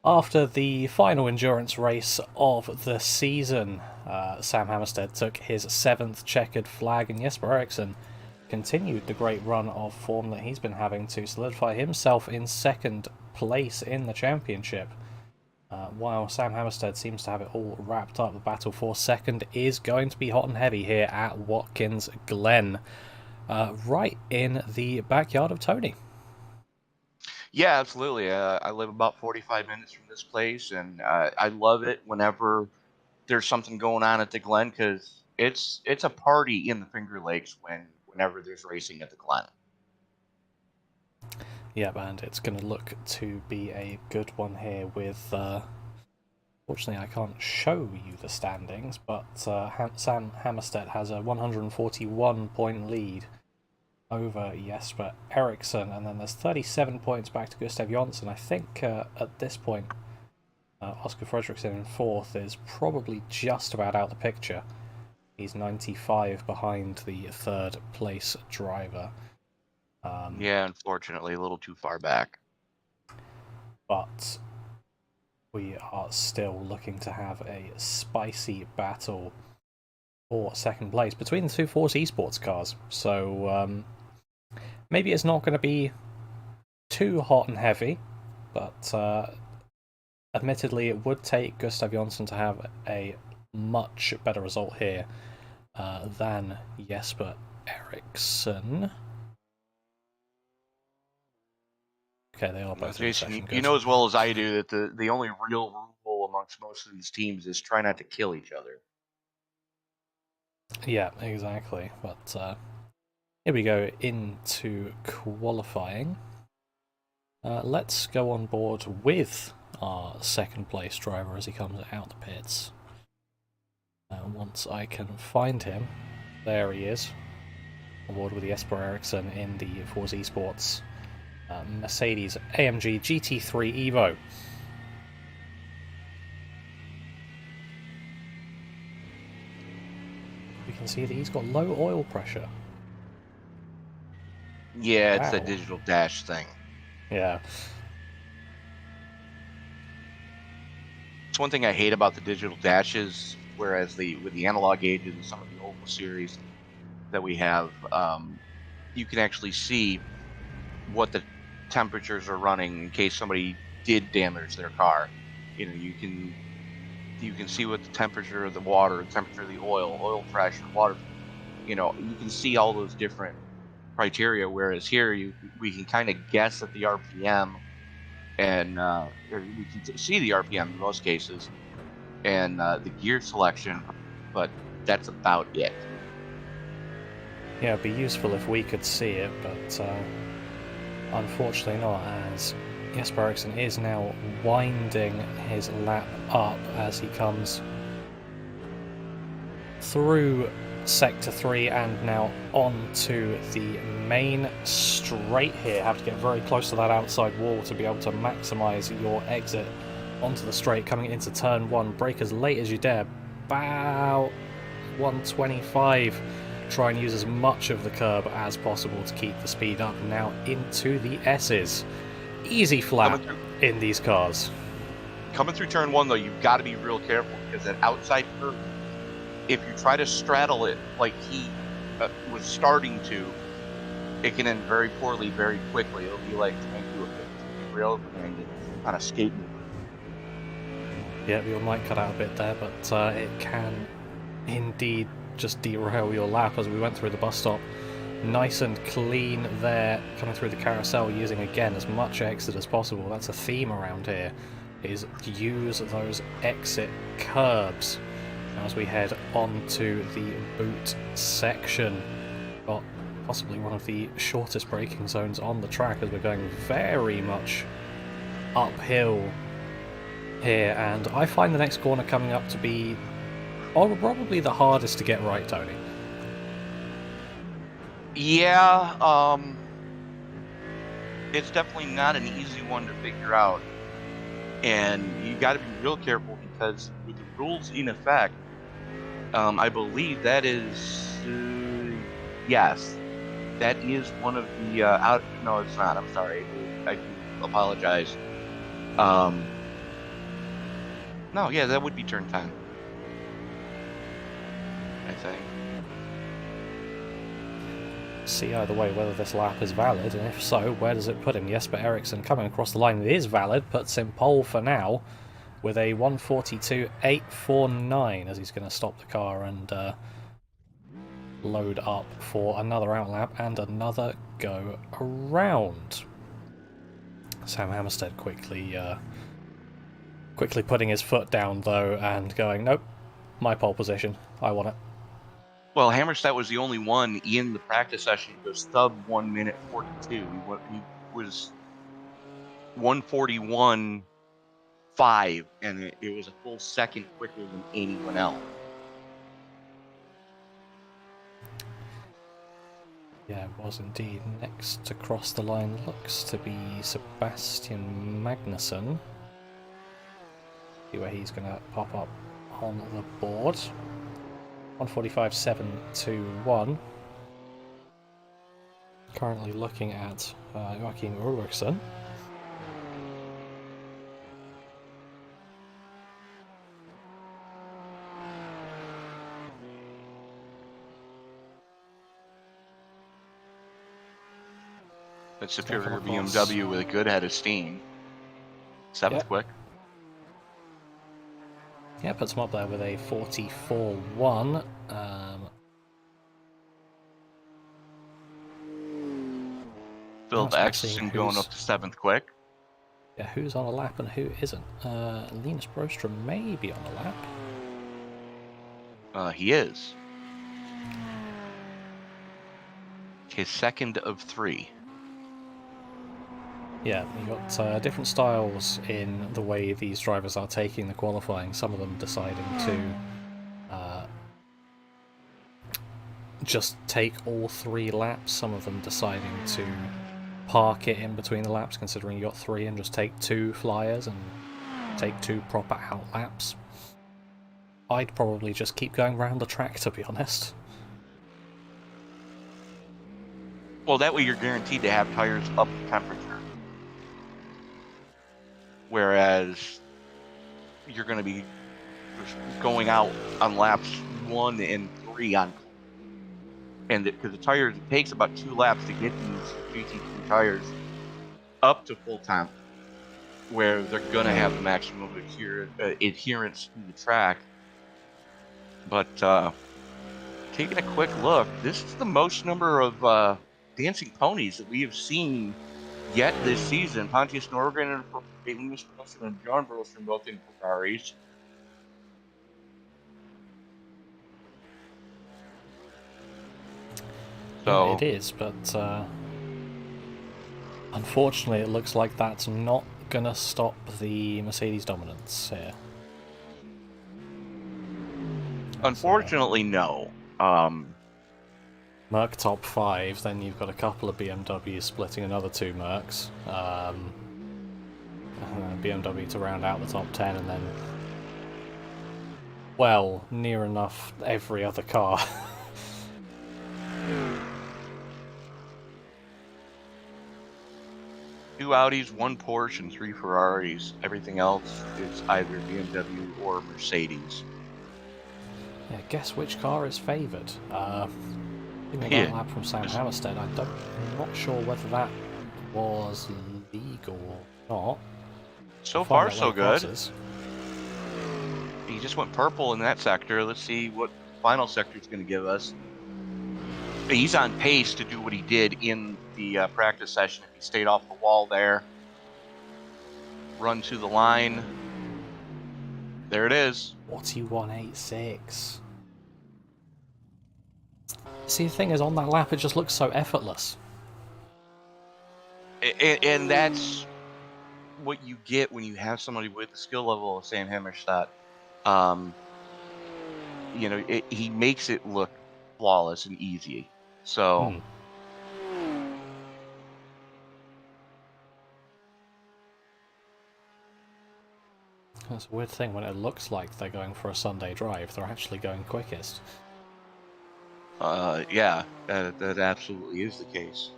After the final endurance race of the season, Sam Hammarstedt took his 7th checkered flag, and Jesper Eriksson continued the great run of form that he's been having to solidify himself in 2nd place in the championship. While Sam Hammarstedt seems to have it all wrapped up, the battle for 2nd is going to be hot and heavy here at Watkins Glen, right in the backyard of Tony. Yeah, absolutely. I live about 45 minutes from this place, and I love it whenever there's something going on at the Glen because it's a party in the Finger Lakes whenever there's racing at the Glen. Yep, and it's going to look to be a good one here with... Fortunately, I can't show you the standings, but Sam Hammarstedt has a 141-point lead over Jesper Eriksson, and then there's 37 points back to Gustav Jonsson. I think at this point, Oscar Fredriksson in 4th is probably just about out the picture. He's 95 behind the 3rd place driver. Yeah, unfortunately, a little too far back. But we are still looking to have a spicy battle for 2nd place between the two Force Esports cars. So maybe it's not going to be too hot and heavy, but admittedly it would take Gustav Jonsson to have a much better result here than Jesper Eriksson. Okay, they are both Jason, you know as well as I do that the only real rule amongst most of these teams is try not to kill each other. Yeah, exactly. But here we go into qualifying. Let's go on board with our 2nd place driver as he comes out the pits. Once I can find him, there he is, on board with Jesper Eriksson in the Force Esports Mercedes AMG GT3 Evo. We can see that he's got low oil pressure. Yeah, it's a digital dash thing. Yeah. It's one thing I hate about the digital dashes, whereas with the analog gauges and some of the old series that we have, you can actually see what the temperatures are running in case somebody did damage their car. You know, you can see what the temperature of the water, the temperature of the oil pressure, water. You know, you can see all those different criteria. Whereas here, we can kind of guess at the RPM, and we can see the RPM in most cases, and the gear selection, but that's about it. Yeah, it'd be useful if we could see it, but unfortunately not, as Jesper Eriksson is now winding his lap up as he comes through Sector 3 and now onto the main straight here. Have to get very close to that outside wall to be able to maximise your exit onto the straight. Coming into turn 1, brake as late as you dare, about 125. Try and use as much of the curb as possible to keep the speed up. Now into the S's. Easy flat in these cars. Coming through turn 1 though, you've got to be real careful because that outside curve, if you try to straddle it like he was starting to, it can end very poorly very quickly. It'll be like trying to do a rail on a skate. Yeah, your mic cut out a bit there, but it can indeed just derail your lap as we went through the bus stop. Nice and clean there, coming through the carousel, using again as much exit as possible. That's a theme around here, is use those exit curbs as we head onto the boot section. Got possibly one of the shortest braking zones on the track as we're going very much uphill here, and I find the next corner coming up to be probably the hardest to get right, Tony. Yeah, it's definitely not an easy one to figure out, and you got to be real careful because with the rules in effect, I believe that is yes, that is one of the no, it's not. I'm sorry, I apologize. No, yeah, that would be turn 10. I think. See either way whether this lap is valid, and if so, where does it put him? Jesper Eriksson coming across the line. It is valid, puts him pole for now with a 1:42.849 as he's going to stop the car and load up for another outlap and another go around. Sam Hammarstedt quickly putting his foot down though and going, nope, my pole position, I want it. Well, Hammerstedt was the only one in the practice session who goes sub 1 minute 42. He was 1:41.5, and it was a full second quicker than anyone else. Yeah, it was indeed. Next to cross the line looks to be Sebastian Magnusson. See where he's going to pop up on the board. 1:45.721. Currently looking at Watkins Eriksson. That superior BMW with a good head of steam. 7th quick. Yeah, puts him up there with a 44.1. Phil Eriksson going up to 7th quick. Yeah, who's on a lap and who isn't? Linus Broström may be on a lap. He is. His second of 3. Yeah, you got different styles in the way these drivers are taking the qualifying. Some of them deciding to just take all 3 laps. Some of them deciding to park it in between the laps, considering you got 3, and just take 2 flyers and take 2 proper out laps. I'd probably just keep going around the track, to be honest. Well, that way you're guaranteed to have tires up to temperature. Whereas you're going to be going out on laps 1 and 3 on, and because the tires, it takes about 2 laps to get these GT3 tires up to full temp, where they're going to have the maximum adherence to the track. But taking a quick look, this is the most number of dancing ponies that we have seen yet this season. Pontius Norgren and Linus Broström and John Broström both in Ferraris. So yeah, it is, but unfortunately it looks like that's not going to stop the Mercedes dominance here. Unfortunately, no. Merc top 5, then you've got a couple of BMWs splitting another 2 Mercs. BMW to round out the top 10, and then, well, near enough every other car. Two Audis, 1 Porsche, and 3 Ferraris. Everything else is either BMW or Mercedes. Yeah, guess which car is favoured? That lap from Sam Hammarstedt. I'm not sure whether that was legal or not. So far, so good. He just went purple in that sector. Let's see what the final sector is going to give us. He's on pace to do what he did in the practice session. If he stayed off the wall there, run to the line. There it is. 41.86. See, the thing is, on that lap, it just looks so effortless. And that's what you get when you have somebody with the skill level of Sam Hammarstedt. He makes it look flawless and easy. So, That's a weird thing when it looks like they're going for a Sunday drive. They're actually going quickest. Yeah, that absolutely is the case.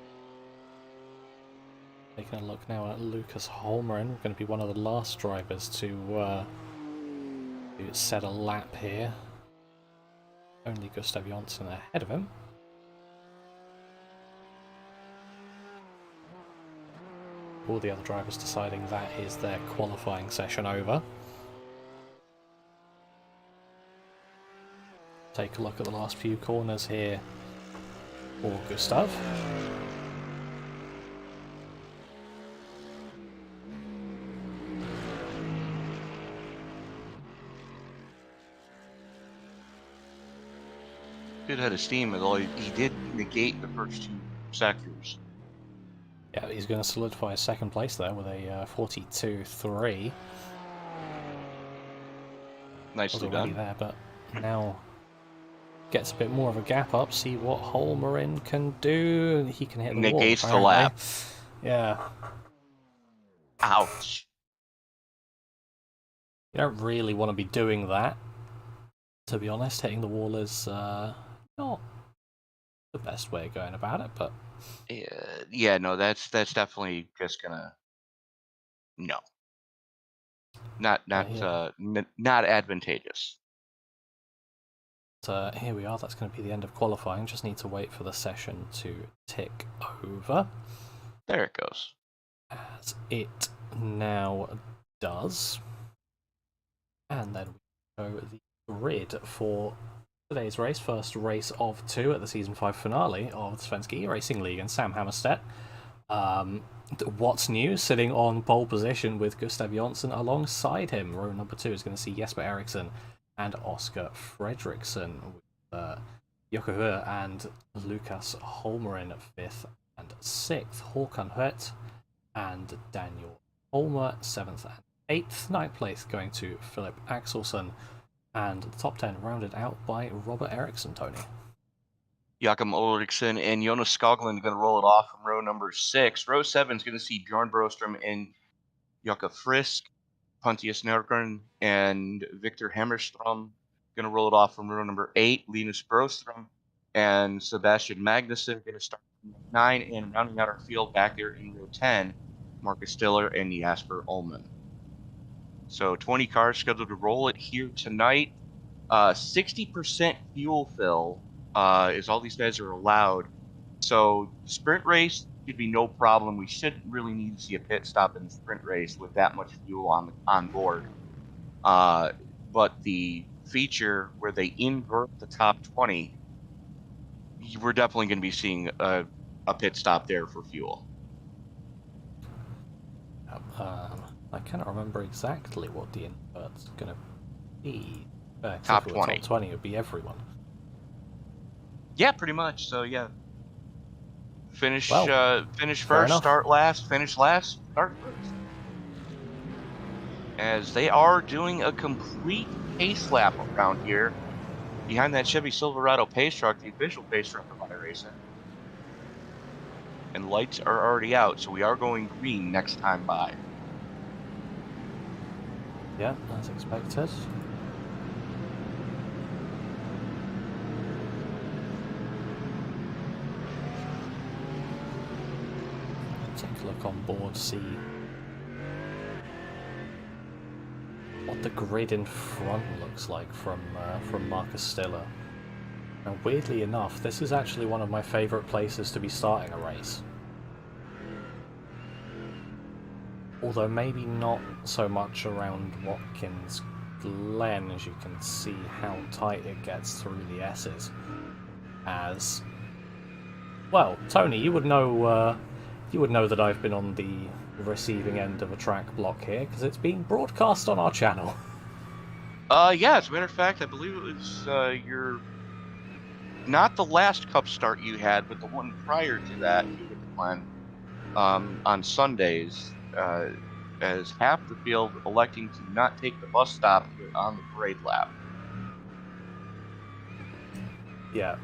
Taking a look now at Lucas Holmgren, going to be one of the last drivers to to set a lap here. Only Gustav Jonsson ahead of him. All the other drivers deciding that is their qualifying session over. Take a look at the last few corners here for Gustav. Good head of steam, although he did negate the first two sectors. Yeah, he's going to solidify his second place there with a 42.3. Nicely done. There, but now gets a bit more of a gap up. See what Holmgren can do. He can hit the wall. Negates the lap. Yeah. Ouch. You don't really want to be doing that, to be honest. Hitting the wall is not the best way of going about it, but yeah, no, that's definitely just gonna not advantageous. Here we are. That's going to be the end of qualifying. Just need to wait for the session to tick over. There it goes. As it now does. And then we go the grid for today's race. First race of 2 at the Season 5 finale of the Svenska eRacingligan. Sam Hammarstedt. What's new? Sitting on pole position with Gustav Jonsson alongside him. Row number 2 is going to see Jesper Eriksson and Oscar Fredriksson with Jocke Höör and Lucas Holmgren 5th and 6th. Håkan Hurt and Daniel Holmer 7th and 8th. 9th place going to Philip Axelsson, and the top 10 rounded out by Robert Eriksson. Tony. Joachim Ulriksson and Jonas Skoglund going to roll it off from row number 6. Row 7 is going to see Bjorn Broström and Jocke Frisk. Pontius Nørgren and Victor Hammerström going to roll it off from row number 8. Linus Broström and Sebastian Magnussen going to start from 9, and rounding out our field back there in row 10, Marcus Stiller and Jasper Ullman. So 20 cars scheduled to roll it here tonight. 60% fuel fill is all these guys are allowed. So sprint race should be no problem. We shouldn't really need to see a pit stop in the sprint race with that much fuel on board. But the feature where they invert the top 20, we're definitely going to be seeing a pit stop there for fuel. I cannot remember exactly what the invert's going to be. Top 20. Top 20 would be everyone. Yeah, pretty much. So yeah, finish first, start last, finish last, start first. As they are doing a complete pace lap around here behind that Chevy Silverado pace truck, the official pace truck of iRacing. And lights are already out, so we are going green next time by. Yeah, as expected. Take a look on board, see what the grid in front looks like from Marcus Stiller. And weirdly enough, this is actually one of my favourite places to be starting a race. Although maybe not so much around Watkins Glen, as you can see how tight it gets through the S's. As well, Tony, you would know that I've been on the receiving end of a track block here because it's being broadcast on our channel. Yeah, as a matter of fact, I believe it was your not the last Cup start you had, but the one prior to that you would plan on Sundays. As half the field electing to not take the bus stop on the parade lap. Yeah.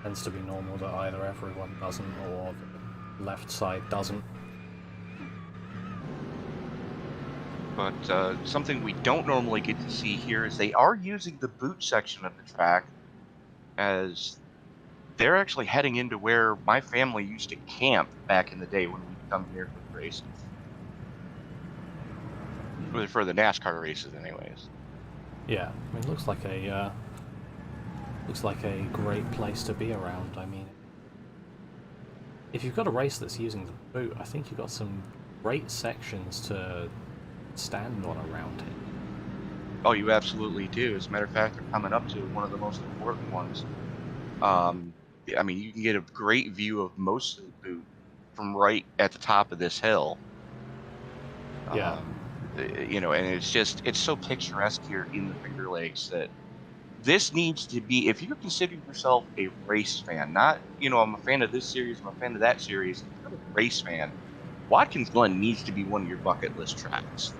Tends to be normal that either everyone doesn't or the left side doesn't. But something we don't normally get to see here is they are using the boot section of the track, as they're actually heading into where my family used to camp back in the day when we'd come here for races. for the NASCAR races, anyways. Yeah, I mean, looks like a great place to be around. I mean, if you've got a race that's using the boot, I think you've got some great sections to stand on around it. Oh, you absolutely do. As a matter of fact, they're coming up to one of the most important ones. I mean, you can get a great view of most of the boot from right at the top of this hill. Yeah. You know, and it's so picturesque here in the Finger Lakes that this needs to be, if you're considering yourself a race fan, not, you know, I'm a fan of this series, I'm a fan of that series, if you're a race fan, Watkins Glen needs to be one of your bucket list tracks.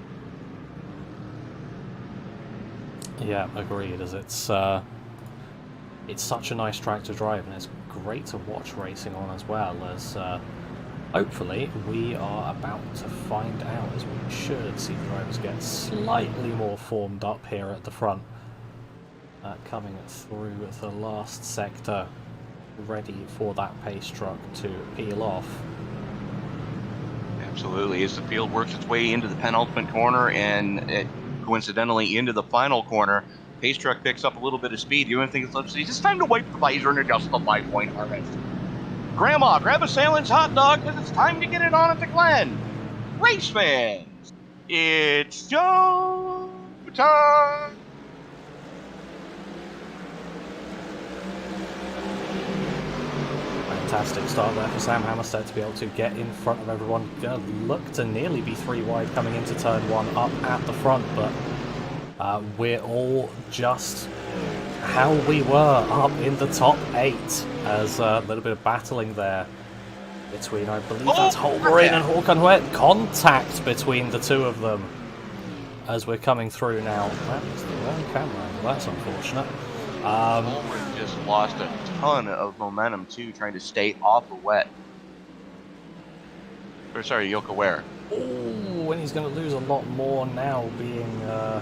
Yeah, agreed. As it's such a nice track to drive, and it's great to watch racing on as well. As hopefully we are about to find out, as we should see the drivers get slightly more formed up here at the front, coming through the last sector, ready for that pace truck to peel off. Absolutely, as the field works its way into the penultimate corner and coincidentally into the final corner, pace truck picks up a little bit of speed. You don't think it's time to wipe the visor and adjust the 5-point harness. Grandma, grab a Salen's hot dog because it's time to get it on at the Glen. Race fans, it's show time. Fantastic start there for Sam Hammarstedt to be able to get in front of everyone. Gonna look to nearly be 3 wide coming into turn 1 up at the front, but we're all just how we were up in the top 8, as a little bit of battling there between, I believe that's Holmgren and Håkan Huet. Contact between the two of them as we're coming through now. That's the wrong camera angle, that's unfortunate. Holmgren just lost a ton of momentum too, trying to stay off of Wet. Or sorry, Yoka Ware. Oh, and he's going to lose a lot more now, being well,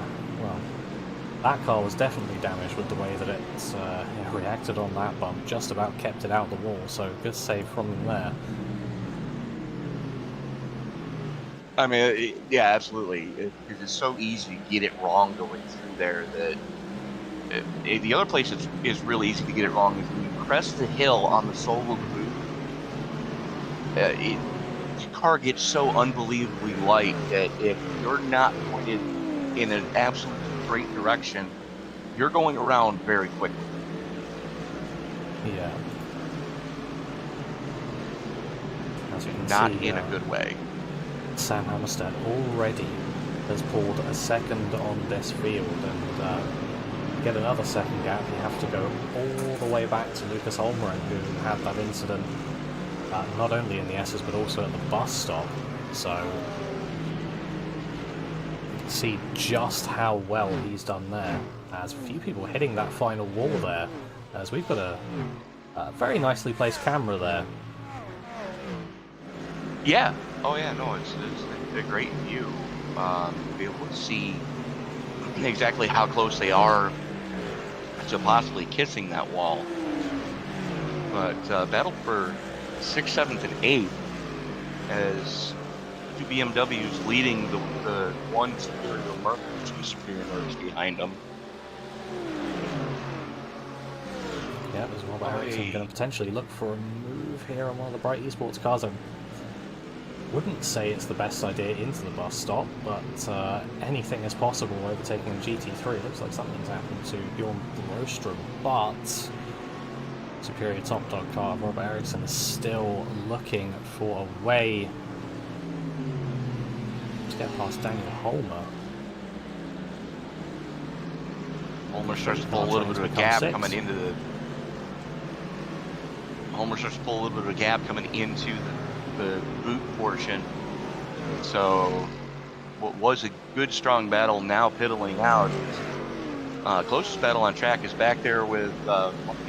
that car was definitely damaged with the way that it reacted on that bump. Just about kept it out the wall, so good save from him there. I mean, yeah, absolutely. It's so easy to get it wrong going through there that the other place is really easy to get it wrong is when you crest the hill on the sole of the boot. The car gets so unbelievably light that if you're not pointed in an absolute straight direction, you're going around very quickly. Yeah. As you can not see, in a good way. Sam Hammarstedt already has pulled a second on this field, and get another second gap, you have to go all the way back to Lucas Holmgren, who had that incident not only in the S's but also at the bus stop. So you can see just how well he's done there. As a few people hitting that final wall there, as we've got a very nicely placed camera there. Yeah. Oh yeah. No, it's a great view. To be able to see exactly how close they are to possibly kissing that wall. But battle for 6th, 7th, and 8th as 2 BMWs leading the one superior Merc, 2 superior Mercs behind them. Yeah, there's Robert Eriksson going to potentially look for a move here on one of the Bright Esports cars. I wouldn't say it's the best idea into the bus stop, but anything is possible overtaking GT3. It looks like something's happened to Bjorn Rostrom, but superior top dog car Robert Eriksson is still looking for a way to get past Daniel Holmer. Holmer starts to pull a little bit of a gap coming into the. Holmer starts to pull a little bit of a gap coming into the boot portion. So what was a good strong battle now piddling out. Closest battle on track is back there with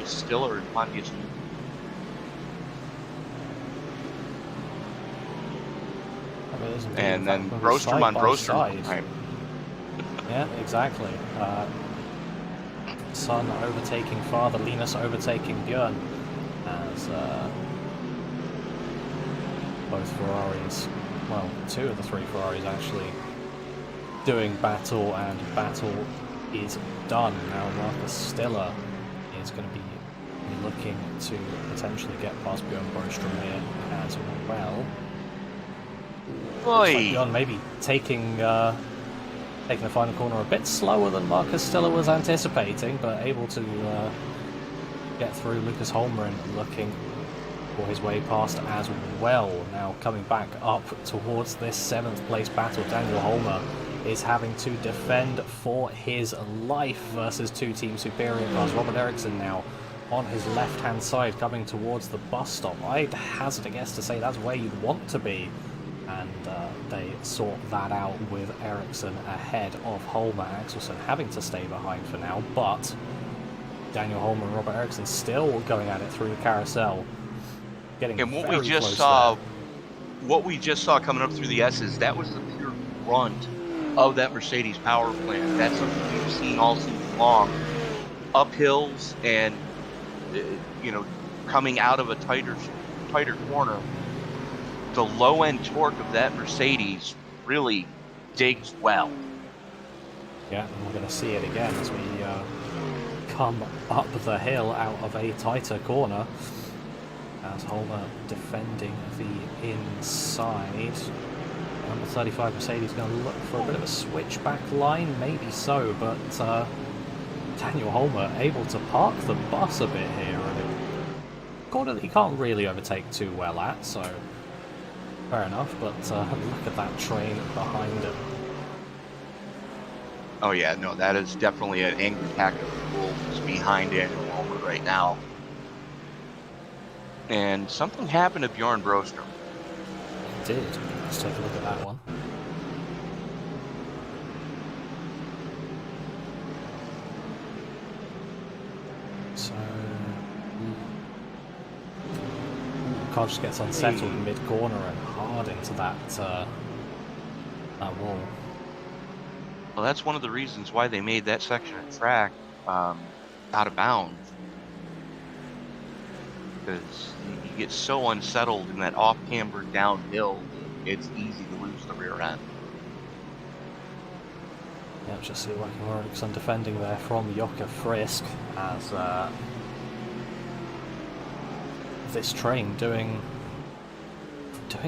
Stiller and Pontius. And then Rostrom on Rostrom. Yeah, exactly. Son overtaking father, Linus overtaking Björn, as both Ferraris, well, 2 of the 3 Ferraris actually doing battle, and battle is done. Now Marcus Stiller is going to be looking to potentially get past Bjorn Borgström here as well. Looks like Bjorn maybe taking the final corner a bit slower than Marcus Stiller was anticipating, but able to get through. Lucas Holmgren looking for his way past as well. Now coming back up towards this 7th place battle, Daniel Holmer is having to defend for his life versus two team superior cars. Robert Eriksson now on his left hand side coming towards the bus stop. I'd hazard a guess to say that's where you'd want to be, and they sort that out with Eriksson ahead of Holmer. Axelsson having to stay behind for now, but Daniel Holmer and Robert Eriksson still going at it through the carousel, getting and what very we just close saw there. What we just saw coming up through the S's, that was the pure grunt of that Mercedes power plant. That's something we've seen all season long. Uphills and coming out of a tighter corner, the low end torque of that Mercedes really digs well. Yeah, and we're going to see it again as we come up the hill out of a tighter corner, as Holmer defending the inside. Number 35 Mercedes going to look for a bit of a switchback line, maybe so, but Daniel Holmer able to park the bus a bit here, and a corner that he can't really overtake too well at, so fair enough, but look at that train behind him. Oh yeah, no, that is definitely an angry pack of wolves behind Daniel Holmer right now. And something happened to Bjorn Borgström. It did. Let's take a look at that one. So, car just gets unsettled mid-corner and hard into that wall. Well, that's one of the reasons why they made that section of track out of bounds. Because you get so unsettled in that off-camber downhill, it's easy to lose the rear end. Yeah, just see Watkins Eriksson defending there from Jocke Frisk, as this train doing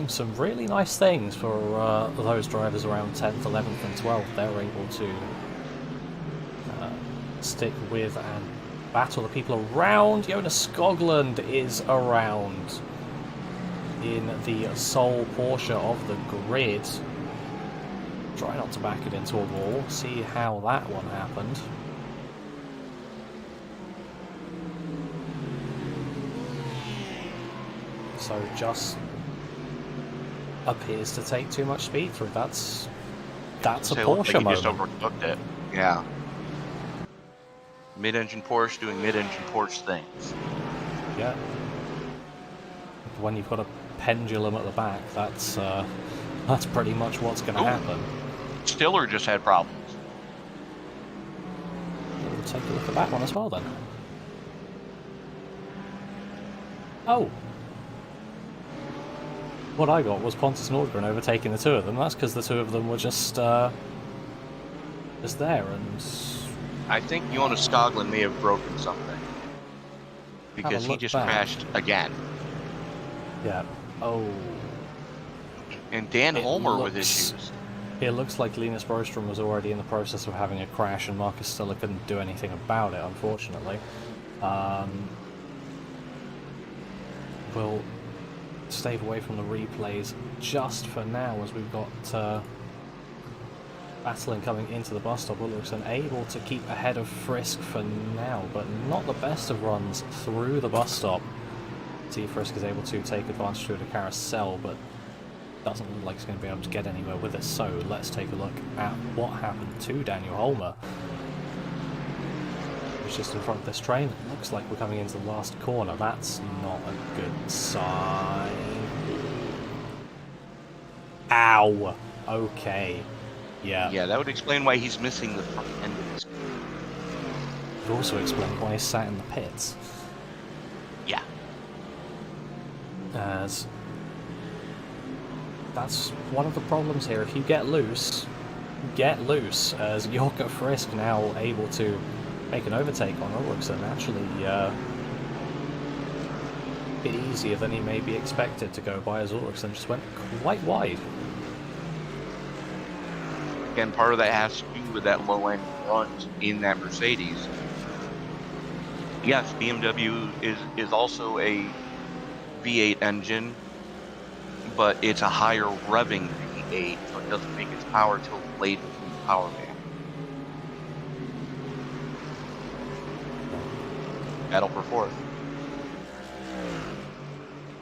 some really nice things for those drivers around 10th, 11th and 12th. They're able to stick with and battle the people around. Jonas Skoglund is around in the sole Porsche of the grid. Try not to back it into a wall. See how that one happened. So just appears to take too much speed through. That's a Porsche moment. Just overcooked it. Yeah. Mid-engine Porsche doing mid-engine Porsche things. Yeah. When you've got a pendulum at the back, that's pretty much what's going to happen. Stiller just had problems. We'll take a look at that one as well then. Oh. What I got was Pontus Nordgren overtaking the two of them. That's because the two of them were just there, and I think Jonas Skoglund may have broken something, because he just crashed again. Yeah. Oh. And Dan Holmer with issues. It looks like Linus Borgström was already in the process of having a crash, and Marcus Stiller couldn't do anything about it, unfortunately. We'll stave away from the replays just for now, as we've got battling coming into the bus stop. Ulrichsen able to keep ahead of Frisk for now, but not the best of runs through the bus stop. See, Frisk is able to take advantage through the carousel, but doesn't look like he's going to be able to get anywhere with it. So let's take a look at what happened to Daniel Holmer. He's just in front of this train. It looks like we're coming into the last corner. That's not a good sign. Ow! Okay. Yeah. Yeah, that would explain why he's missing the front end of his car. It would also explain why he's sat in the pits. Yeah. As that's one of the problems here. If you get loose, get loose as Jorka Frisk now able to make an overtake on Ulriksson. Actually, a bit easier than he maybe expected to go by, as Ulriksson just went quite wide. Again, part of that has to do with that low end front in that Mercedes. Yes, BMW is also a V8 engine, but it's a higher revving V8, so it doesn't make its power till late in the power band. Battle for fourth.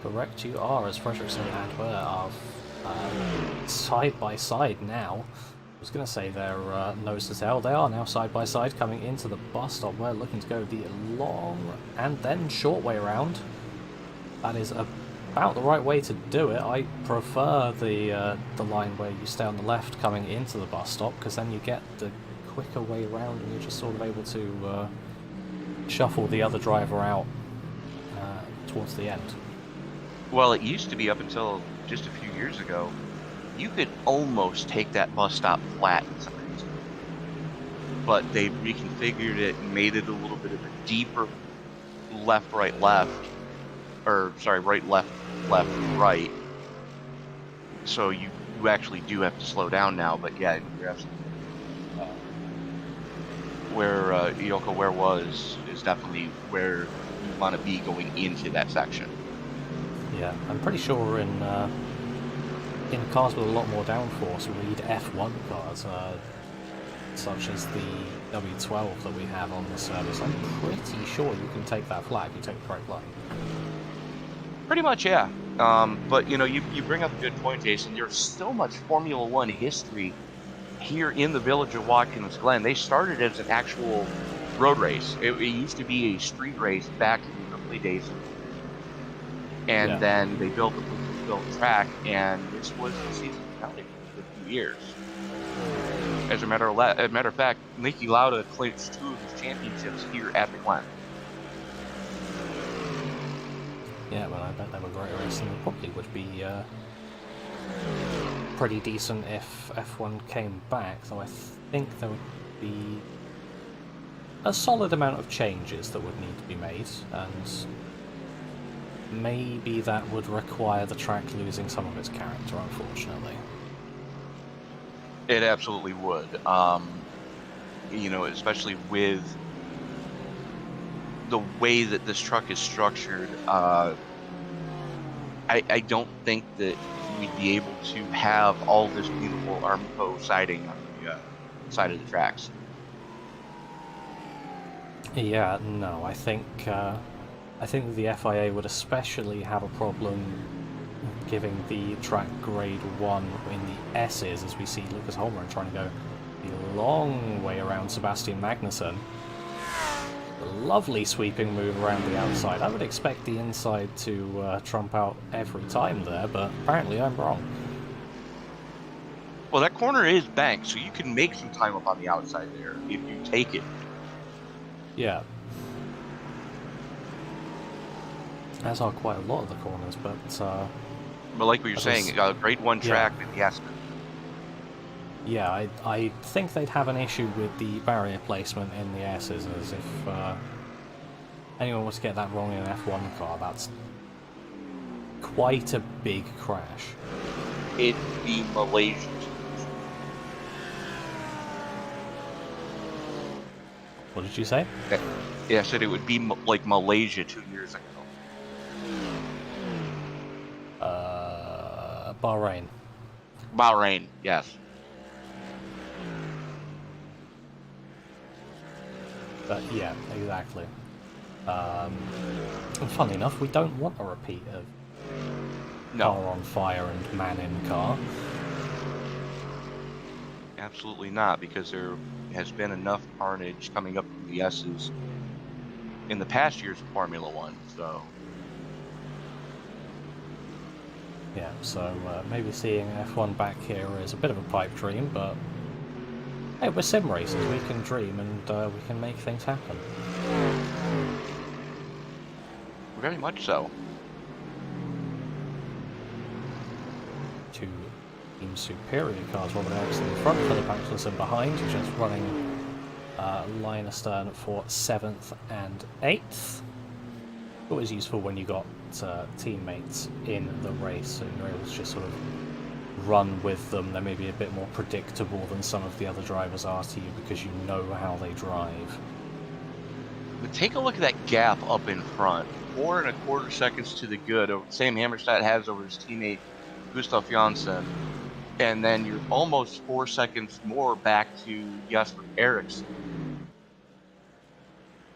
Correct, you are, as Fredriksson and Ware are side by side now. I was going to say they're nose to tail. They are now side by side coming into the bus stop. We're looking to go the long and then short way around. That is about the right way to do it. I prefer the line where you stay on the left coming into the bus stop, because then you get the quicker way around and you're just sort of able to shuffle the other driver out towards the end. Well, it used to be up until just a few years ago, you could almost take that bus stop flat in some reason. But they reconfigured it and made it a little bit of a deeper left, right, left. Or, sorry, right, left, left, right. So you actually do have to slow down now, but yeah, you're absolutely where Yoko Ware was is definitely where you want to be going into that section. Yeah, I'm pretty sure in cars with a lot more downforce, read F1 cars, such as the W12 that we have on the service, I'm pretty sure you can take that flag, you take the correct line. Pretty much, yeah. But, you know, you bring up a good point, Jason. There's so much Formula One history here in the village of Watkins Glen. They started as an actual road race. It used to be a street race back in the early days. And then they built the track, and this was the season finale for a few years. As a matter of fact, Niki Lauda clinched 2 of his championships here at the Glen. Yeah, well, I bet they were great racing. They probably would be pretty decent if F1 came back, so I think there would be a solid amount of changes that would need to be made, and maybe that would require the track losing some of its character, unfortunately. It absolutely would. You know, especially with the way that this truck is structured, I don't think that we'd be able to have all this beautiful Armco siding on the side of the tracks. Yeah, no, I think the FIA would especially have a problem giving the track grade 1 in the S's, as we see Lucas Holmgren trying to go the long way around Sebastian Magnussen. A lovely sweeping move around the outside. I would expect the inside to trump out every time there, but apparently I'm wrong. Well, that corner is banked, so you can make some time up on the outside there if you take it. Yeah. As are quite a lot of the corners, but like what you're saying, grade 1 track in the Aspen. Yeah, I think they'd have an issue with the barrier placement in the S's, as if anyone was to get that wrong in an F1 car, that's quite a big crash. It'd be Malaysia. What did you say? Yeah, I said it would be like Malaysia 2 years ago. Bahrain. Bahrain, yes. But yeah, exactly. And funny enough, we don't want a repeat of car on fire and man in car. Absolutely not, because there has been enough carnage coming up from the S's in the past years of Formula One, so... Yeah, so maybe seeing F1 back here is a bit of a pipe dream, but hey, we're sim racers, we can dream and we can make things happen. Very much so. To team superior cars. Robert Eriksson in front, Philip Axelsson behind, just running line astern for 7th and 8th. Always useful when you got teammates in the race and you're able to just sort of run with them. They're maybe a bit more predictable than some of the other drivers are to you because you know how they drive. But take a look at that gap up in front. 4.25 seconds to the good. Sam Hammarstedt has over his teammate Gustav Jonsson. And then you're almost 4 seconds more back to Jesper Eriksson.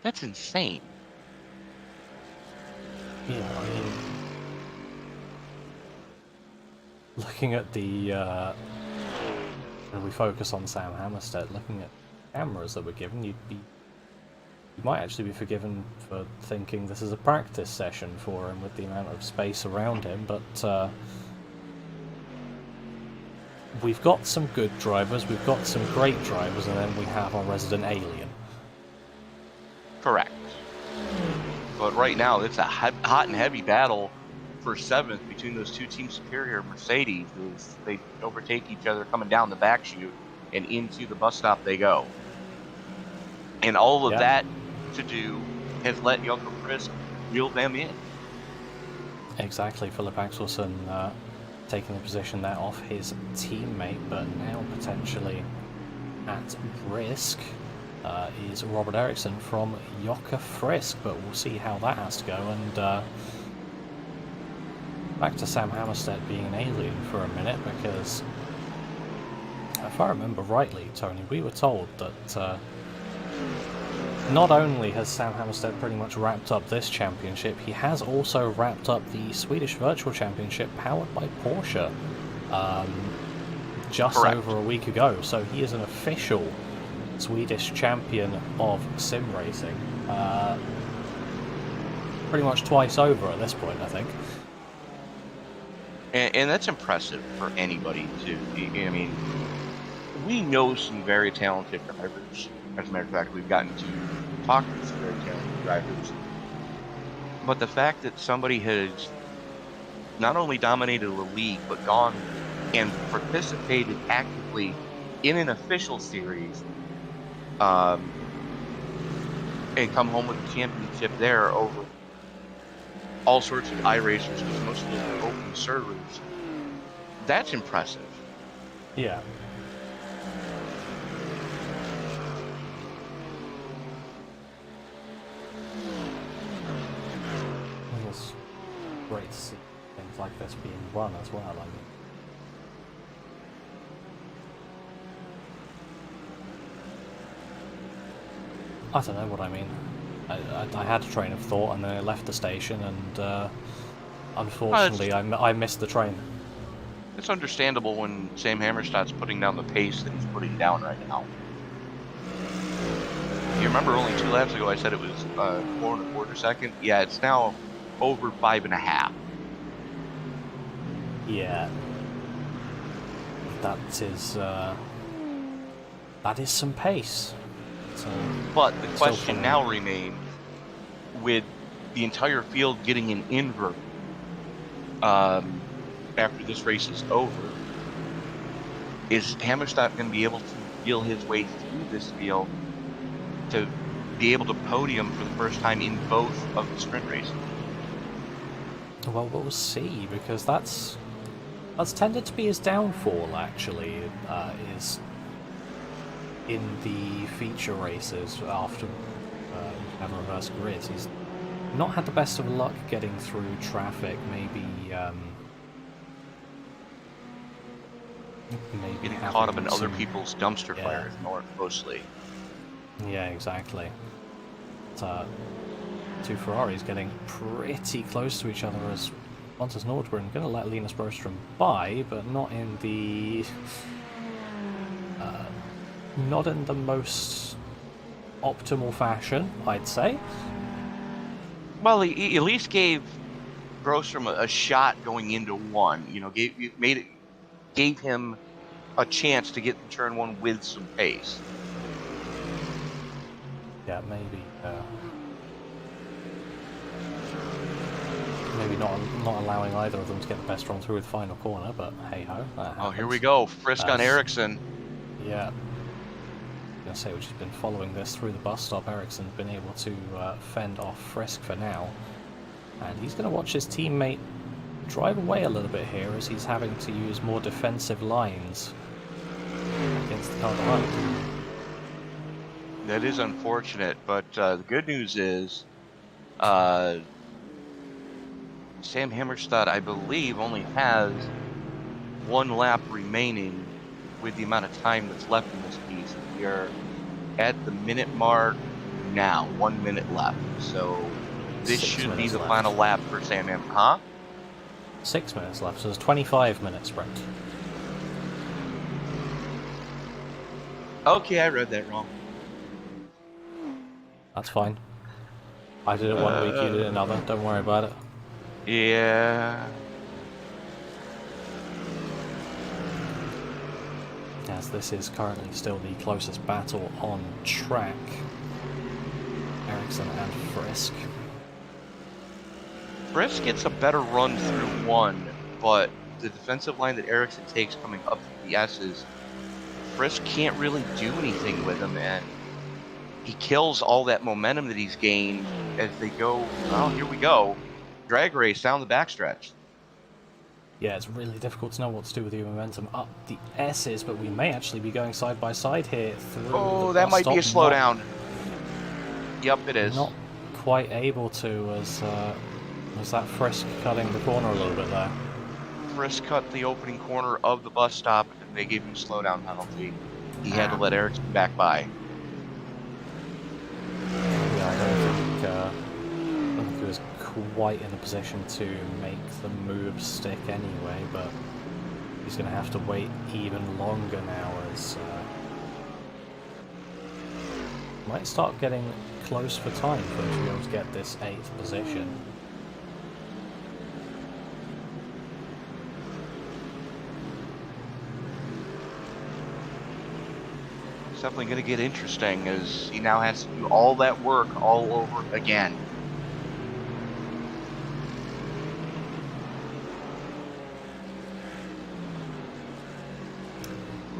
That's insane. Yeah, I mean, looking at the, when we focus on Sam Hammarstedt, looking at cameras that we're given, you might actually be forgiven for thinking this is a practice session for him with the amount of space around him, but we've got some good drivers, we've got some great drivers, and then we have our resident alien. Correct. But right now, it's a hot and heavy battle for 7th between those two team superior Mercedes. They overtake each other coming down the back chute, and into the bus stop they go. And all of that to do has let Jakob Frisk reel them in. Exactly, Philip Axelsson taking the position there off his teammate, but now potentially at risk is Robert Eriksson from Jakob Frisk, but we'll see how that has to go. And back to Sam Hammarstedt being an alien for a minute, because if I remember rightly, Tony, we were told that not only has Sam Hammarstedt pretty much wrapped up this championship, he has also wrapped up the Swedish Virtual Championship powered by Porsche just over a week ago. So he is an official Swedish champion of sim racing. Pretty much twice over at this point, I think. And that's impressive for anybody, too. I mean, we know some very talented drivers. As a matter of fact, we've gotten to talk to some very talented drivers. But the fact that somebody has not only dominated the league, but gone and participated actively in an official series, and come home with the championship there over all sorts of iRacers, because most of them are open servers, that's impressive. Yeah. It's great to see things like this being run as well. I mean, I don't know what I mean. I had a train of thought, and then I left the station, and unfortunately, I missed the train. It's understandable when Sam Hammarstedt's putting down the pace that he's putting down right now. You remember only 2 laps ago I said it was 4.25 seconds? Yeah, it's now over 5.5. Yeah. That is some pace. So, but the question now remains, with the entire field getting an invert after this race is over, is Hammarstedt going to be able to feel his way through this field to be able to podium for the first time in both of the sprint races? Well, we'll see, because that's tended to be his downfall, actually, is in the feature races after have a reverse grid. He's not had the best of luck getting through traffic, maybe getting caught up in other people's dumpster fires more closely. Yeah, exactly. But, two Ferraris getting pretty close to each other as Pontus Nordgren going to let Linus Broström by, but not in the most optimal fashion, I'd say. Well, he at least gave Broström a shot going into one. You know, gave him a chance to get to turn one with some pace. Yeah, maybe. Maybe not allowing either of them to get the best run through the final corner, but hey-ho. Oh, here we go. Frisk on Eriksson. Yeah. I'm going to say we've just been following this through the bus stop. Eriksson's been able to fend off Frisk for now. And he's going to watch his teammate drive away a little bit here as he's having to use more defensive lines against the car behind. That is unfortunate, but the good news is Sam Hammarstedt, I believe, only has 1 lap remaining with the amount of time that's left in this piece. We are at the minute mark now, 1 minute left. So this should be the final lap for Sam Hammarstedt. Huh? 6 minutes left, so there's 25-minute sprint. Okay, I read that wrong. That's fine. I did it one week, you did it another. Don't worry about it. Yeah. As this is currently still the closest battle on track. Eriksson and Frisk. Frisk gets a better run through 1, but the defensive line that Eriksson takes coming up through the S's, Frisk can't really do anything with him, and he kills all that momentum that he's gained as they go, well, here we go, drag race down the backstretch. Yeah, it's really difficult to know what to do with your momentum up the S's, but we may actually be going side by side here through that might be a slowdown. Yep, it is. Not quite able to, as was that Frisk cutting the corner a little bit there. Frisk cut the opening corner of the bus stop, and they gave him a slowdown penalty. He had to let Eriksson back by. Yeah, I don't think he was quite in a position to make the move stick anyway, but he's going to have to wait even longer now as might start getting close for time for him to be able to get this 8th position. Definitely going to get interesting as he now has to do all that work all over again.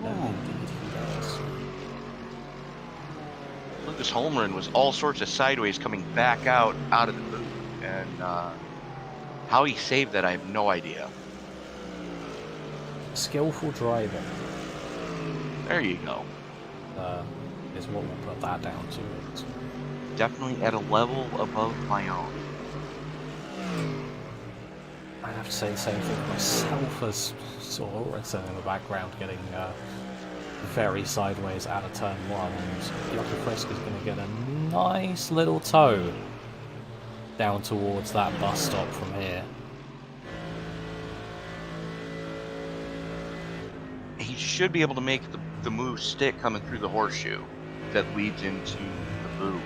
Indeed he does. Lucas Holmgren was all sorts of sideways coming back out of the boot, and how he saved that I have no idea. Skillful driving. There you go. Is what we'll put that down to. It's definitely at a level above my own. I have to say the same thing myself, as sort of Eriksson in the background getting very sideways out of turn 1, and Joachim Frisk is going to get a nice little toe down towards that bus stop from here. He should be able to make the move stick coming through the horseshoe that leads into the boot.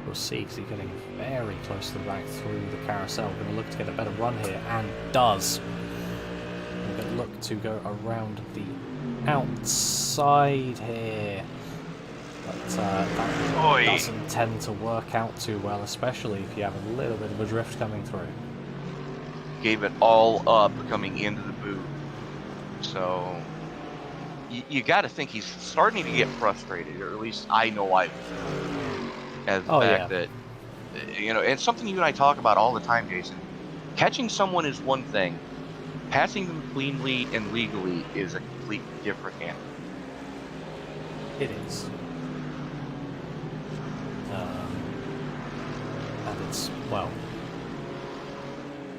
We'll see, because he's getting very close to the back through the carousel. Going to look to get a better run here, and does. We're going to look to go around the outside here. But that doesn't tend to work out too well, especially if you have a little bit of a drift coming through. Gave it all up coming into the boot. So you got to think he's starting to get frustrated, or at least I know I as the fact that, you know, and something you and I talk about all the time, Jason. Catching someone is one thing. Passing them cleanly and legally is a completely different animal. It is. And it's, well,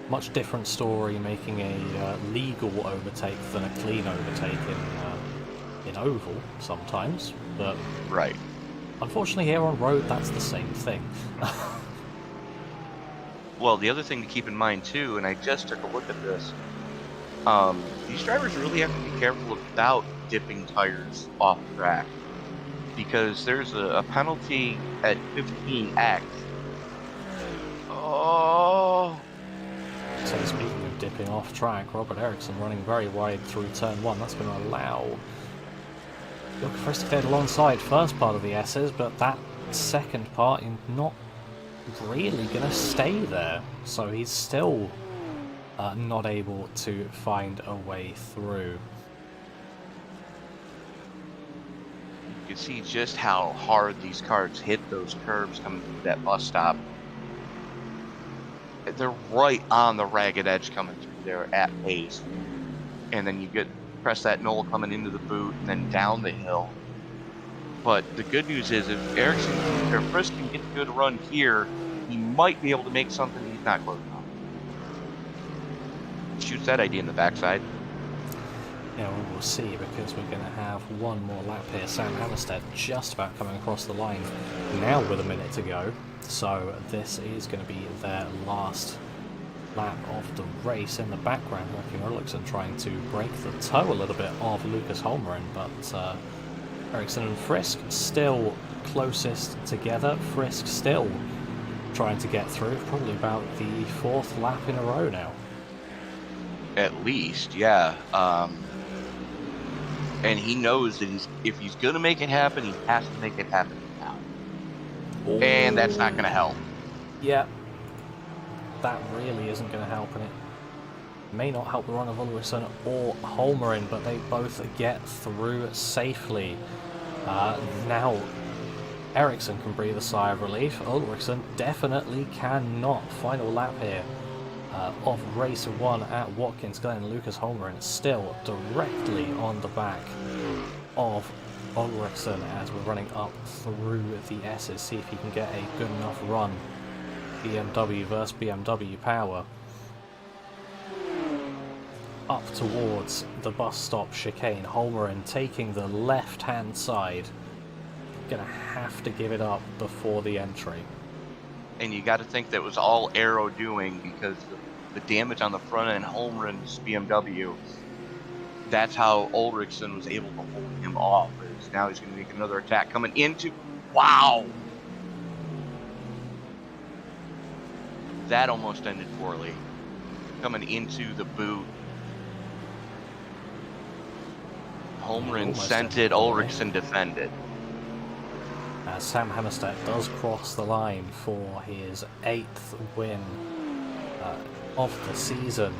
much different story making a legal overtake than a clean overtake in oval sometimes, but right. Unfortunately here on road that's the same thing. Well, the other thing to keep in mind too, and I just took a look at this, these drivers really have to be careful about dipping tires off track, because there's a penalty at 15x. Oh. So speaking of dipping off track, Robert Eriksson running very wide through turn 1. That's going to allow Joachim Frisk to get alongside first part of the S's, but that second part not really going to stay there. So he's still not able to find a way through. You can see just how hard these carts hit those curbs coming through that bus stop. They're right on the ragged edge coming through there at pace. And then you press that knoll coming into the boot and then down the hill. But the good news is if Frisk can get a good run here, he might be able to make something he's not close enough. Shoots that idea in the backside. Yeah, we will see, because we're going to have one more lap here. Sam Hammarstedt just about coming across the line now with a minute to go. So this is going to be their last lap of the race. In the background, Joachim Eriksson trying to break the toe a little bit of Lucas Holmgren, but Eriksson and Frisk still closest together. Frisk still trying to get through, probably about the fourth lap in a row now. At least, yeah. And he knows that if he's going to make it happen, he has to make it happen now. Ooh. And that's not going to help. Yeah. That really isn't going to help, and it may not help the run of Ulrichsen or Holmgren, but they both get through safely. Now Eriksson can breathe a sigh of relief. Ulrichsen definitely cannot. Final lap here of race 1 at Watkins Glen. Lucas Holmgren still directly on the back of Ulrichsen as we're running up through the S's. See if he can get a good enough run. BMW versus BMW power. Up towards the bus stop chicane. Holmgren taking the left-hand side. Gonna have to give it up before the entry. And you got to think that was all Aero doing, because the damage on the front end, Holmgren's BMW, that's how Ulrichsen was able to hold him off. Now he's going to make another attack coming into... Wow! That almost ended poorly. Coming into the boot. Holmgren sent it, Ulrichsen defended. Sam Hammarstedt does cross the line for his 8th win of the season.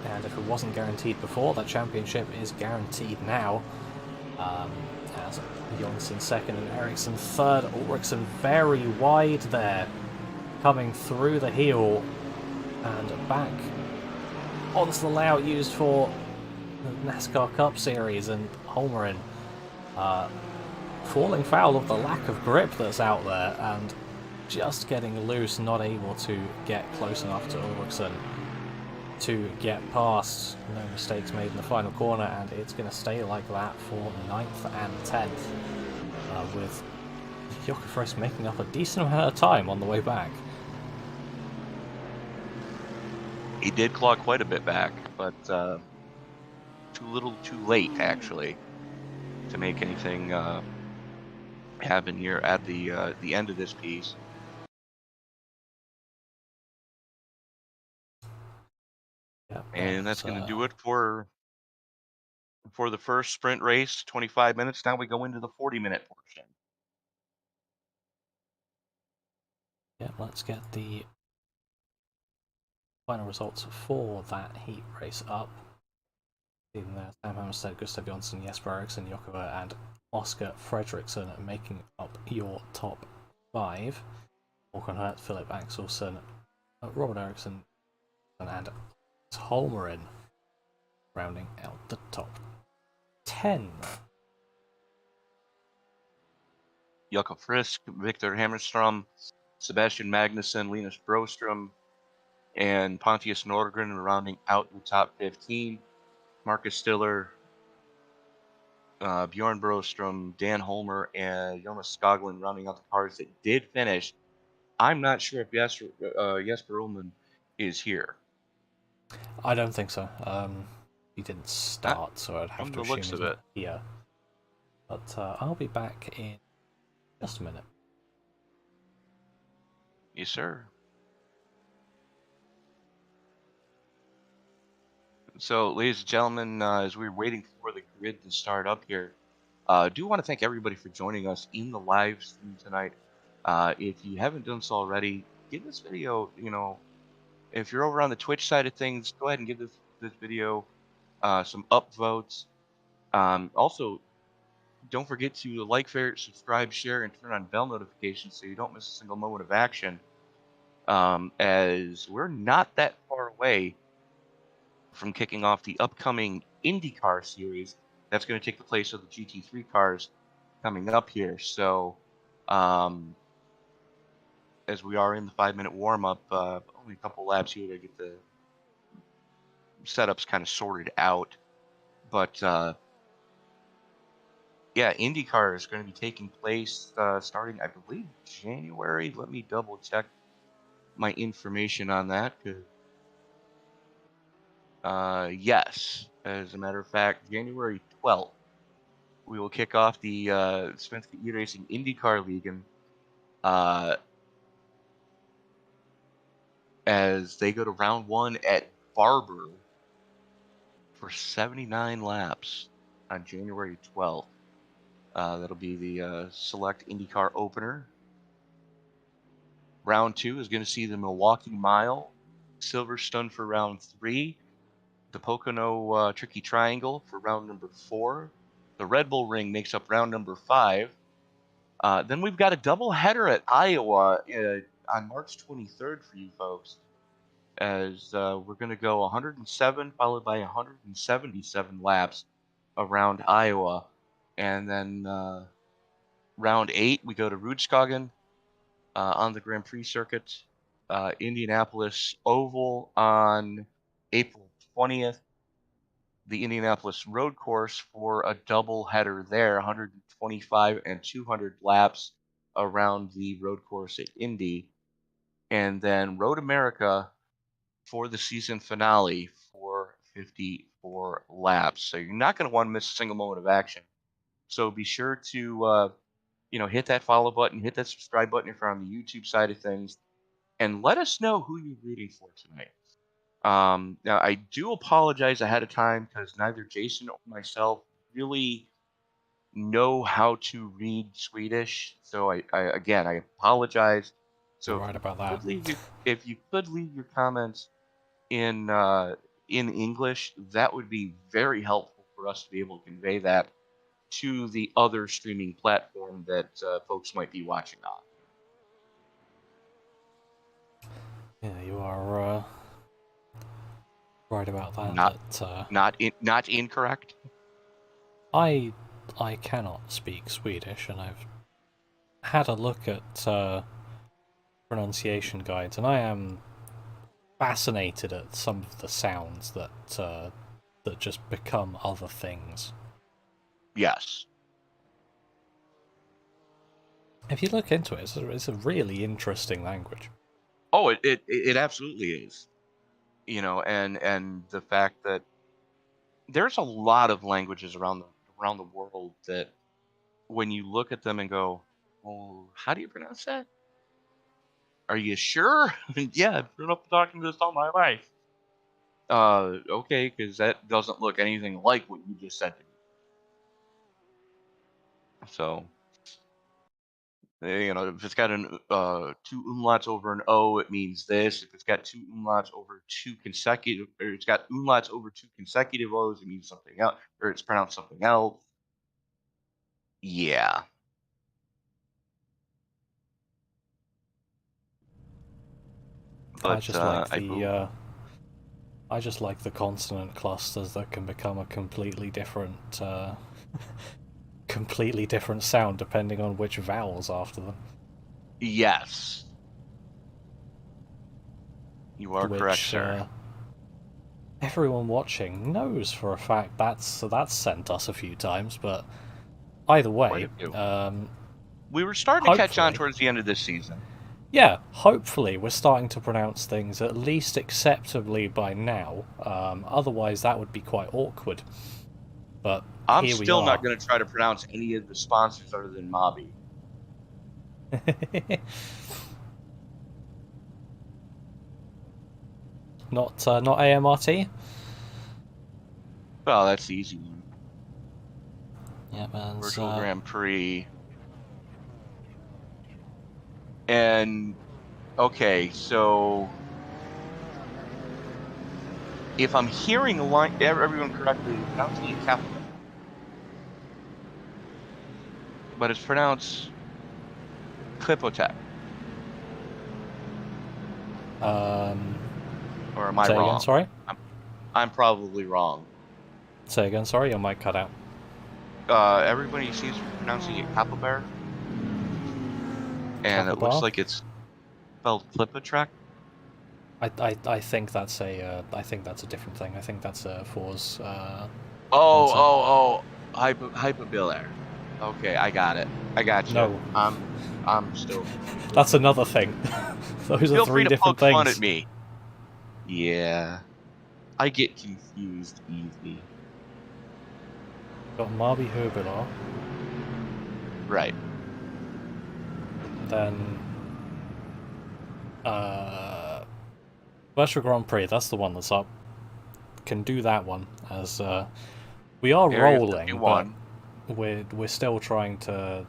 And if it wasn't guaranteed before, that championship is guaranteed now. As Jonsson second and Eriksson third. Ulrichsen very wide there, coming through the heel and back onto the layout used for the NASCAR Cup Series, and Holmgren falling foul of the lack of grip that's out there and just getting loose, not able to get close enough to Ulrichsen to get past. No mistakes made in the final corner, and it's going to stay like that for 9th and 10th, with Joachim Frisk making up a decent amount of time on the way back. He did claw quite a bit back, but too little too late, actually, to make anything happen here at the end of this piece. Yep, and that's going to do it for the first sprint race, 25 minutes. Now we go into the 40-minute portion. Yeah, let's get the final results for that heat race up. Even there, Sam Hammarstedt, Gustav Jonsson, Jesper Eriksson, Joachim, and Oscar Fredriksson making up your top 5. Håkan Hurt, Philip Axelsson, Robert Eriksson, and Holmgren rounding out the top 10. Jakob Frisk, Victor Hammerstrom, Sebastian Magnussen, Linus Broström, and Pontius Nordgren rounding out the top 15. Marcus Stiller, Bjorn Broström, Dan Holmer, and Jonas Skoglund rounding out the cars that did finish. I'm not sure if Jesper Ullman is here. I don't think so. He didn't start, so I'd have to assume he's not here. But I'll be back in just a minute. Yes, sir. So, ladies and gentlemen, as we're waiting for the grid to start up here, I do want to thank everybody for joining us in the live stream tonight. If you haven't done so already, give this video, if you're over on the Twitch side of things, go ahead and give this video some upvotes. Also, don't forget to like, favorite, subscribe, share, and turn on bell notifications so you don't miss a single moment of action. As we're not that far away from kicking off the upcoming IndyCar series that's going to take the place of the GT3 cars coming up here. So, as we are in the 5-minute warm-up, only a couple laps here to get the setups kind of sorted out. But yeah, IndyCar is going to be taking place starting, I believe, January. Let me double check my information on that. Yes, as a matter of fact, January 12th, we will kick off the Svenska eRacing IndyCar-ligan as they go to round 1 at Barber for 79 laps on January 12th. That'll be the select IndyCar opener. Round 2 is going to see the Milwaukee Mile, Silverstone for round 3, the Pocono Tricky Triangle for round number 4. The Red Bull Ring makes up round number 5. Then we've got a double header at Iowa on March 23rd for you folks, as we're going to go 107 followed by 177 laps around Iowa. And then round 8, we go to Rudskogen on the Grand Prix circuit, Indianapolis Oval on April 20th, the Indianapolis Road Course for a double header there, 125 and 200 laps around the road course at Indy, and then Road America for the season finale for 54 laps. So you're not going to want to miss a single moment of action. So be sure to hit that follow button, hit that subscribe button if you're on the YouTube side of things, and let us know who you're rooting for tonight. Now, I do apologize ahead of time because neither Jason or myself really know how to read Swedish. So I apologize. So You're right about that. if you could leave your comments in English, that would be very helpful for us to be able to convey that to the other streaming platform that folks might be watching on. Yeah, you are right about that. Not incorrect. I cannot speak Swedish, and I've had a look at pronunciation guides, and I am fascinated at some of the sounds that just become other things. Yes. If you look into it, it's a really interesting language. Oh, it absolutely is. And the fact that there's a lot of languages around the world that when you look at them and go, well, how do you pronounce that? Are you sure? Yeah, I've grown up talking this all my life. Okay, because that doesn't look anything like what you just said to me. So, if it's got two umlauts over an O, it means this. If it's got two umlauts over two consecutive, or it's got umlauts over two consecutive O's, it means something else, or it's pronounced something else. Yeah. But I just like the consonant clusters that can become a completely different sound depending on which vowels after them. Yes. You are correct, sir. Everyone watching knows for a fact that's sent us a few times, but either way, we were starting to catch on towards the end of this season. Yeah, hopefully we're starting to pronounce things at least acceptably by now. Otherwise, that would be quite awkward. But I'm still not going to try to pronounce any of the sponsors other than Mobby. Not AMRT? Well, that's the easy one. Yeah, man. Virtual Grand Prix. And okay, so if I'm hearing everyone correctly, it's pronounced capital, but it's pronounced Klipotek. Or am I say wrong? Again, sorry? I'm probably wrong. Say again, sorry, your mic cut out. Everybody seems to be pronouncing it Kapelberg. And it looks like it's spelled Klipotek. I think that's a different thing. I think that's a For's. Hyperbilar. Okay, I got it. I got you. No, I'm still. That's another thing. Those are three different things. Feel free to poke fun at me. Yeah, I get confused easy. Got Marby Herbilar. Right. Then Virtual Grand Prix, that's the one that's up. Can do that one as we are Area rolling, but we're still trying to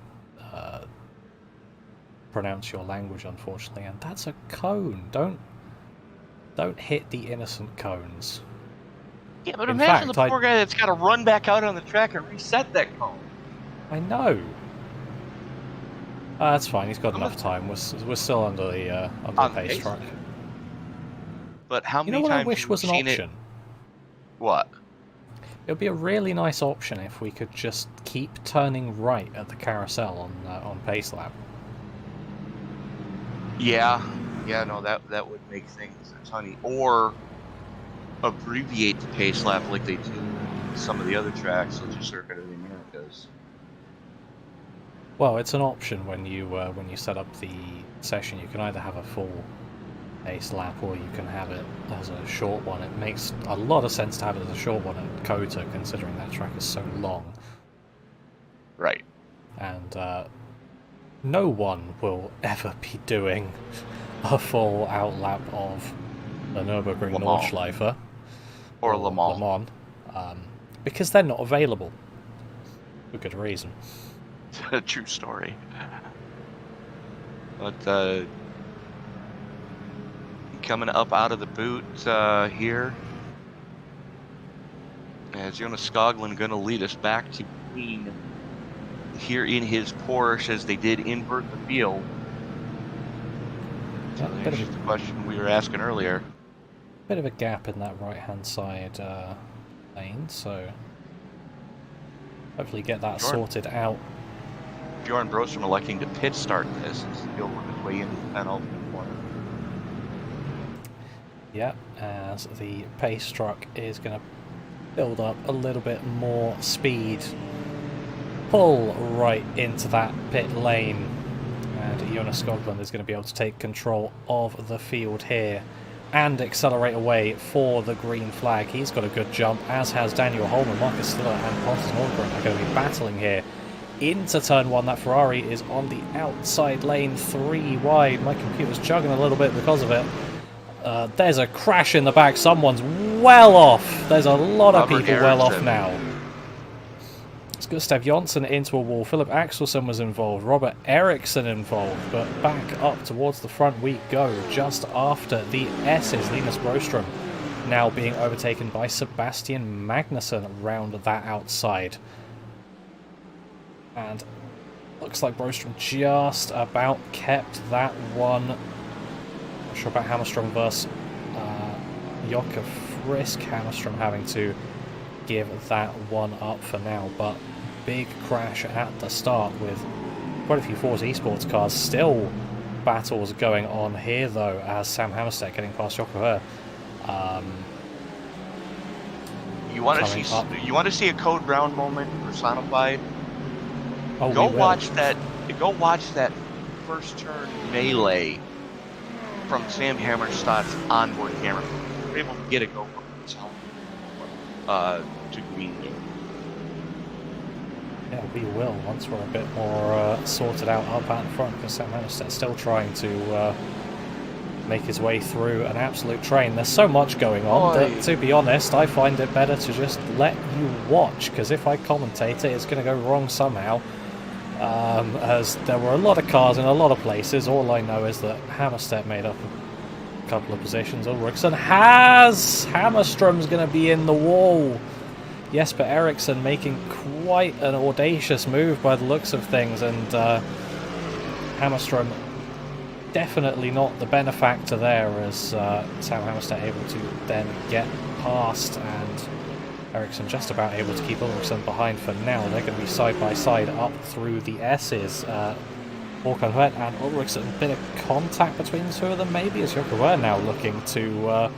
pronounce your language, unfortunately, and that's a cone. Don't hit the innocent cones. Yeah, but imagine the poor guy that's got to run back out on the track and reset that cone. I know. That's fine. He's got enough time. We're still under the pace track. But how many times? You know what I wish have was an seen option? What? It would be a really nice option if we could just keep turning right at the carousel on pace lap. Yeah, no, that would make things a ton. Or abbreviate the pace lap like they do some of the other tracks, such as Circuit of the Americas. Well, it's an option when you set up the session. You can either have a full pace lap or you can have it as a short one. It makes a lot of sense to have it as a short one at Kota, considering that track is so long. Right. And no one will ever be doing a full outlap of the Nürburgring Nordschleife or Le Mans, because they're not available for good reason. A true story. But coming up out of the boot here, as Jonas Skoglund going to lead us back to green here in his Porsche as they did invert the field. So there's the question we were asking earlier. Bit of a gap in that right-hand side lane, so hopefully get that sorted out. Bjorn Broström electing to pit start this as he'll work his way into the penultimate corner. Yeah, as the pace truck is going to build up a little bit more speed. Pull right into that pit lane. And Jonas Skoglund is going to be able to take control of the field here and accelerate away for the green flag. He's got a good jump, as has Daniel Holman. Marcus Stiller and Pontus Nordgren are going to be battling here into turn one. That Ferrari is on the outside lane, 3 wide. My computer's chugging a little bit because of it. There's a crash in the back. Someone's well off. There's a lot of people well off now. It's Gustav Jonsson into a wall. Philip Axelsson was involved. Robert Eriksson involved. But back up towards the front we go just after the S's. Linus Broström now being overtaken by Sebastian Magnusson round that outside. And looks like Broström just about kept that one. Not sure about Hammarstedt versus Jocke Frisk. Hammarstedt having to give that one up for now, but big crash at the start with quite a few Forza Esports cars. Still battles going on here though, as Sam Hammerstedt getting past Jocke. You want to see a Code Brown moment personified? Oh, go watch that first turn melee from Sam Hammerstedt's onboard camera. We're able to get a go from his helmet to green. Yeah, we will once we're a bit more sorted out up at front, because Sam Hammerstedt's still trying to make his way through an absolute train. There's so much going on that, to be honest, I find it better to just let you watch, because if I commentate it, it's going to go wrong somehow. as there were a lot of cars in a lot of places. All I know is that Hammarstedt made up a couple of positions. Ulriksson has... Hammarström's going to be in the wall. Jesper Eriksson making quite an audacious move by the looks of things, and Hammarström definitely not the benefactor there, as Sam Hammarstedt able to then get past, and Eriksson just about able to keep Ulriksson behind for now. They're going to be side by side up through the S's. Håkan Hwet and Ulriksson, a bit of contact between the two of them maybe, as Håkan Hwet now looking to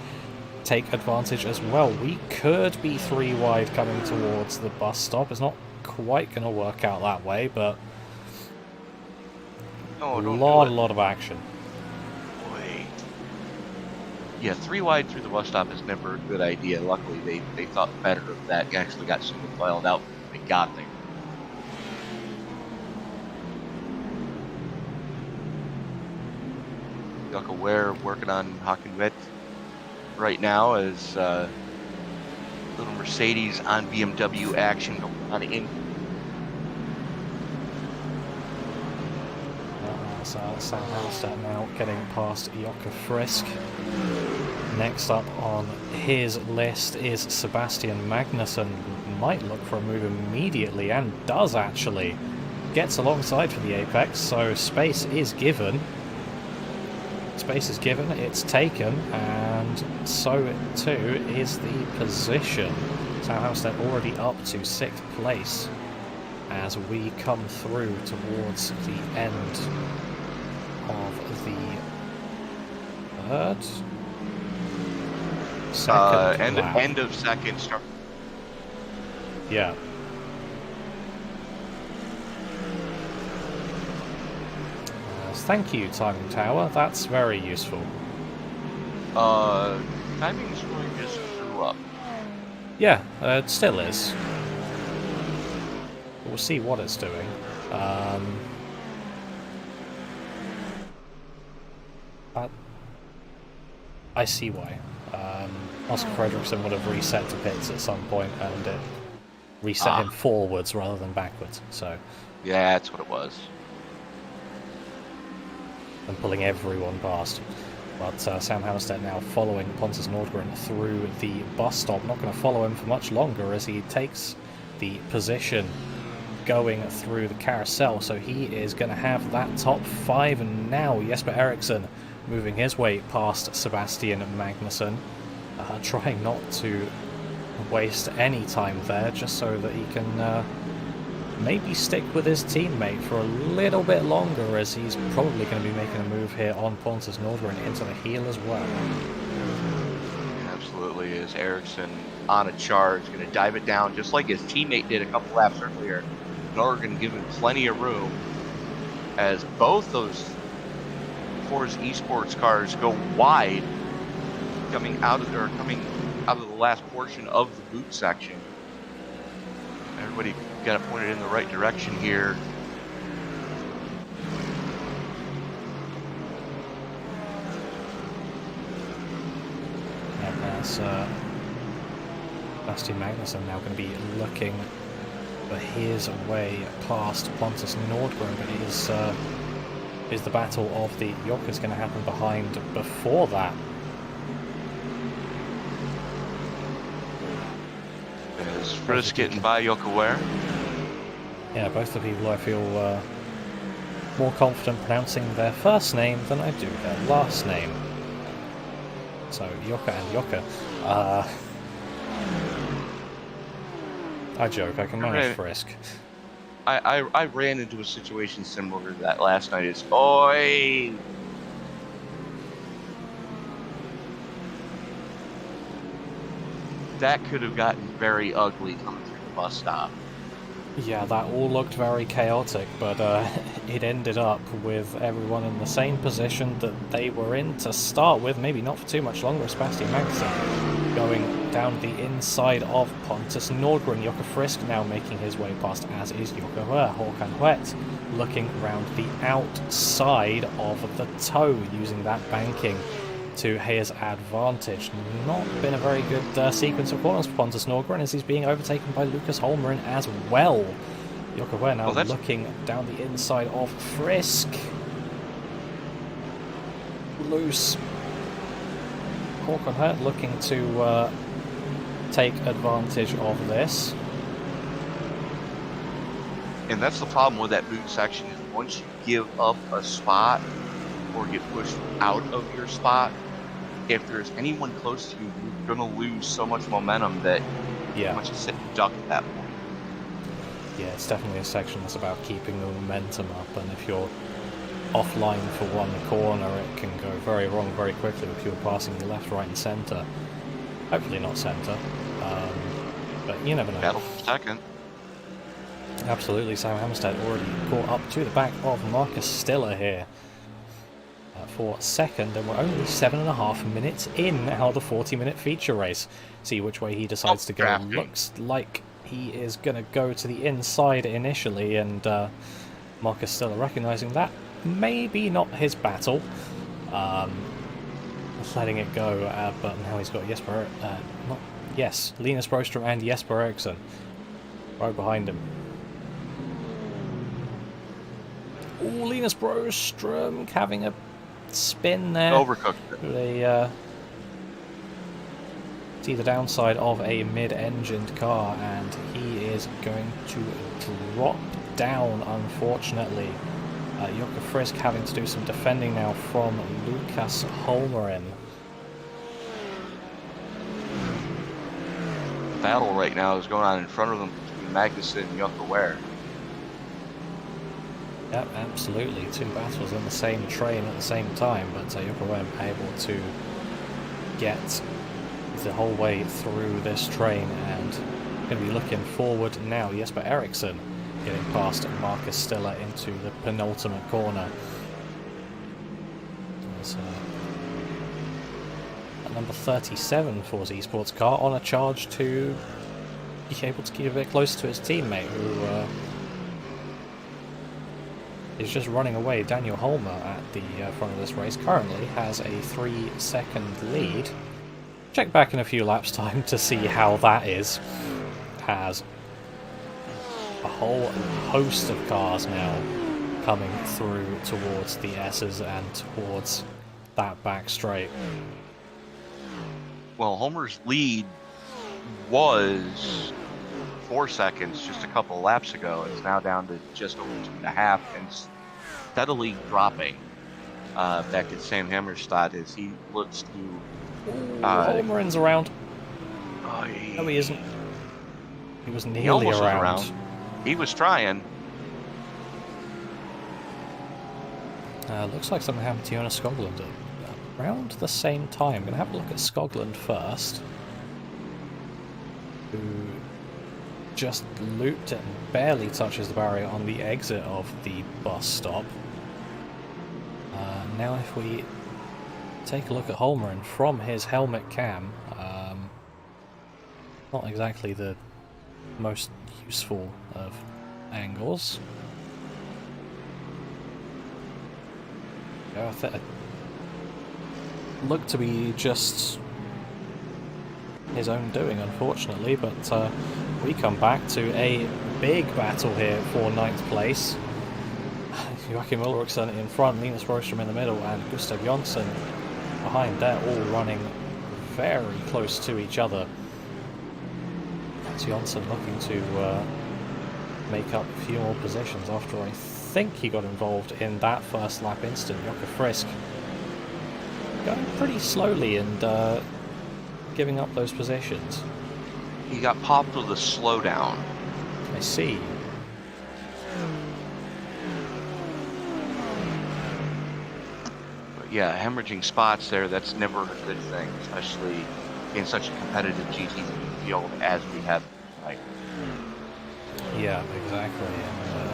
take advantage as well. We could be 3 wide coming towards the bus stop. It's not quite going to work out that way, but No, a don't lot of action. Wait. Yeah, 3 wide through the bus stop is never a good idea. Luckily, they thought better of that. Actually got single filed out when they got there. Yucca Ware working on Håkan Hwet right now as little Mercedes on BMW action going on in. So Sam Hammarstedt now getting past Jocke Frisk. Next up on his list is Sebastian Magnusson. Might look for a move immediately, and does actually. Gets alongside for the apex, so space is given. Space is given, it's taken, and so too is the position. Sam Hammarstedt already up to 6th place as we come through towards the end of the third? Second lap. End of second. Start. Yeah. Thank you, Timing Tower. That's very useful. Timing scoring just threw up. Yeah, it still is. We'll see what it's doing. I see why. Oscar Fredriksson would have reset to pits at some point, and it reset him forwards rather than backwards. So yeah, that's what it was. And pulling everyone past. But Sam Hammarstedt now following Pontus Nordgren through the bus stop. Not going to follow him for much longer as he takes the position going through the carousel. So he is going to have that top 5 now. Jesper Eriksson moving his way past Sebastian Magnusson. Trying not to waste any time there, just so that he can maybe stick with his teammate for a little bit longer, as he's probably going to be making a move here on Pontus Nordgren into the heel as well. Absolutely, as Eriksson on a charge, going to dive it down just like his teammate did a couple laps earlier. Nordgren giving plenty of room as both those Force Esports cars go wide, coming out of the last portion of the boot section. Everybody got it pointed in the right direction here. And that's Sebastian Magnusson now going to be looking for his way past Pontus Nordgren, but is the battle of the Jokkers going to happen behind before that? Is Frisk getting by Jocke Ware? Yeah, both the people I feel more confident pronouncing their first name than I do their last name. So, Jocke and Jocke. I joke, I can manage Frisk. I ran into a situation similar to that last night. It's, oi! That could have gotten very ugly coming through the bus stop. Yeah, that all looked very chaotic, but it ended up with everyone in the same position that they were in to start with, maybe not for too much longer. Sebastian Magnusson going down the inside of Pontus Nordgren. Jocke Frisk now making his way past, as is Jocke Ware. Håkan Hwet looking around the outside of the toe, using that banking to his advantage. Not been a very good sequence of corners for Pontus Nordgren, as he's being overtaken by Lucas Holmgren as well. Joker now Well, looking down the inside of Frisk. Loose. Håkon looking to take advantage of this. And that's the problem with that boot section is once you give up a spot or get pushed out of your spot, if there's anyone close to you, you're going to lose so much momentum that you pretty much just sit duck at that point. Yeah, it's definitely a section that's about keeping the momentum up, and if you're offline for one corner, it can go very wrong very quickly if you're passing the left, right and centre. Hopefully not centre, but you never know. Battle for second. Absolutely, Sam Hammarstedt already caught up to the back of Marcus Stiller here for second, and we're only 7.5 minutes in out of the 40-minute feature race. See which way he decides to go. Drafting. Looks like he is going to go to the inside initially, and Marcus Stiller recognising that maybe not his battle, letting it go, but now he's got Linus Broström and Jesper Eriksson right behind him. Oh, Linus Broström having a spin there. Overcooked it. See the downside of a mid-engined car, and he is going to drop down, unfortunately. Jocke Frisk having to do some defending now from Lucas Holmgren. The battle right now is going on in front of them between Magnussen and Jocke Ware. Yep, absolutely. Two battles in the same train at the same time, but Jocke Ware able to get the whole way through this train, and going to be looking forward now. Jesper Eriksson getting past Marcus Stiller into the penultimate corner. There's a number 37 Force Esports car on a charge to be able to keep a bit closer to his teammate, who is just running away. Daniel Holmer at the front of this race currently has a 3-second lead. Check back in a few laps time to see how that is. Has a whole host of cars now coming through towards the S's and towards that back straight. Well, Homer's lead was 4 seconds just a couple laps ago. It's now down to just over 2.5 and steadily dropping back at Sam Hammarstedt as he looks to... Holmgren's around. No, he isn't. He was nearly around. He was trying. Looks like something happened to Jonas Skoglund around the same time. I'm going to have a look at Skoglund first, who just looped it and barely touches the barrier on the exit of the bus stop. Now if we take a look at Holmgren from his helmet cam, not exactly the most useful of angles. Looked to be just his own doing, unfortunately, but we come back to a big battle here for 9th place. Joachim Ulrichsen in front, Linus Broström in the middle, and Gustav Jonsson behind. They're all running very close to each other. Jonsson looking to make up a few more positions after I think he got involved in that first lap incident. Jocke Frisk going pretty slowly and giving up those positions. He got popped with a slowdown. I see. But yeah, hemorrhaging spots there, that's never a good thing, especially in such a competitive GT field as we have tonight. Yeah, exactly. And,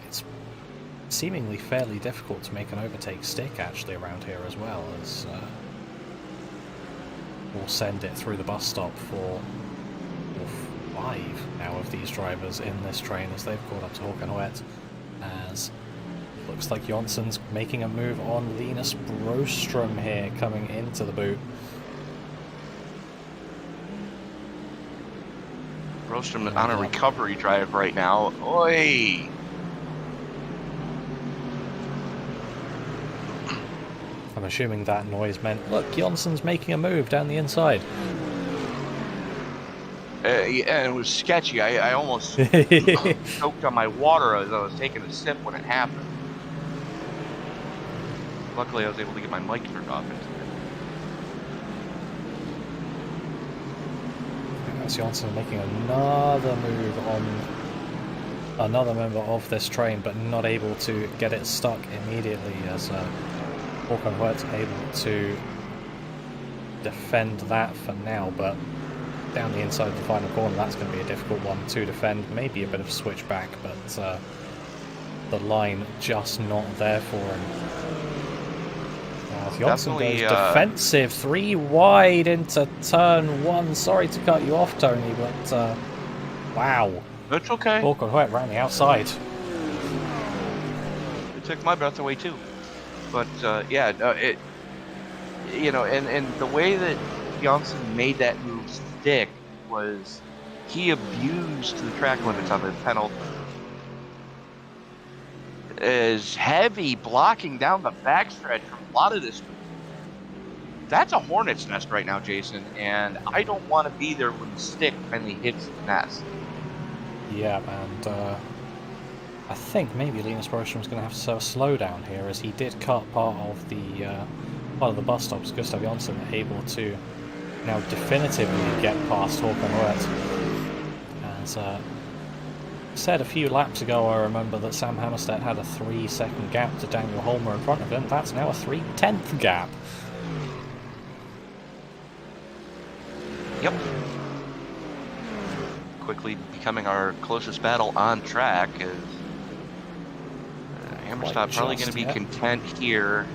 it's seemingly fairly difficult to make an overtake stick actually around here as well, as we'll send it through the bus stop for 5 now of these drivers in this train as they've caught up to Håkan Hoet, as looks like Jonsson's making a move on Linus Broström here coming into the boot. Rostrom on a recovery drive right now. Oi! I'm assuming that noise meant, look, Jonsson's making a move down the inside. Yeah, it was sketchy. I almost choked on my water as I was taking a sip when it happened. Luckily, I was able to get my mic turned off. That's Jonsson making another move on another member of this train, but not able to get it stuck immediately as Håkan Wirt's able to defend that for now, but down the inside of the final corner, that's going to be a difficult one to defend. Maybe a bit of switchback, but the line just not there for him. Jonsson goes defensive, 3 wide into turn 1. Sorry to cut you off, Tony, but wow. That's okay. Håkan Wirt ran the outside. It took my breath away too. But yeah, no, it, you know, and the way that Jonsson made that move stick was he abused the track limits on the penalty. Is heavy blocking down the backstretch from a lot of this. That's a hornet's nest right now, Jason, and I don't want to be there when the stick finally hits the nest. Yeah, and I think maybe Linus Broström's going to have to serve a slowdown here, as he did cut part of the bus stops. Gustav Jonsson able to now definitively get past Håkan Wirt. As said a few laps ago, I remember that Sam Hammarstedt had a 3-second gap to Daniel Holmer in front of him. That's now a 3/10 gap. Yep. Quickly becoming our closest battle on track. Is Hammarstedt probably going to be content here.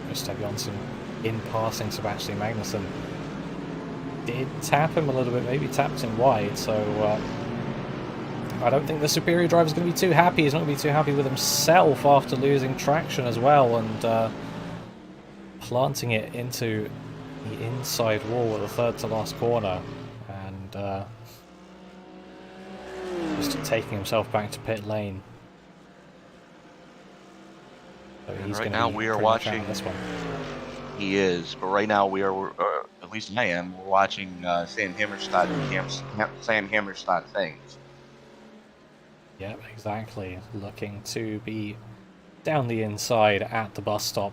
Gustav Jonsson in passing Sebastian Magnusson. Did tap him a little bit, maybe tapped him wide, so I don't think the superior driver is going to be too happy. He's not going to be too happy with himself after losing traction as well, and planting it into the inside wall at the third to last corner, and just taking himself back to pit lane. So he's right now we are watching this one. He is, but right now we are, at least I am, we're watching Sam Hammerstedt things. Yep, exactly. Looking to be down the inside at the bus stop.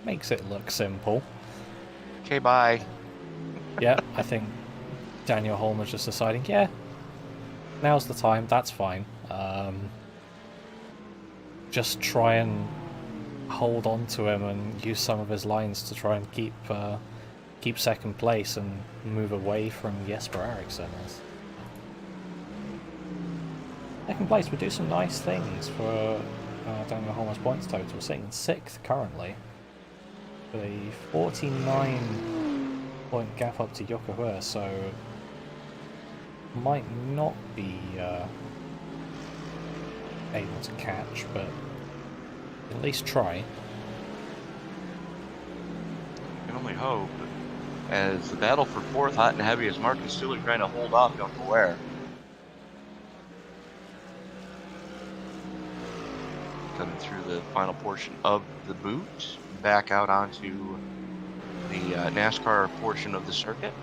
Makes it look simple. Okay, bye. Yeah, I think Daniel Holmer's just deciding, yeah, now's the time, that's fine. Just try and hold on to him and use some of his lines to try and keep second place and move away from Jesper Eriksson. Second place would do some nice things for Daniel Holmer's points total, sitting in 6th currently, with a 49 point gap up to Jukka Wirt, so might not be able to catch, but at least try. You can only hope, as the battle for 4th, hot and heavy, as Marcus Stewart trying to hold off Jukka Wirt. Coming through the final portion of the boot, back out onto the NASCAR portion of the circuit.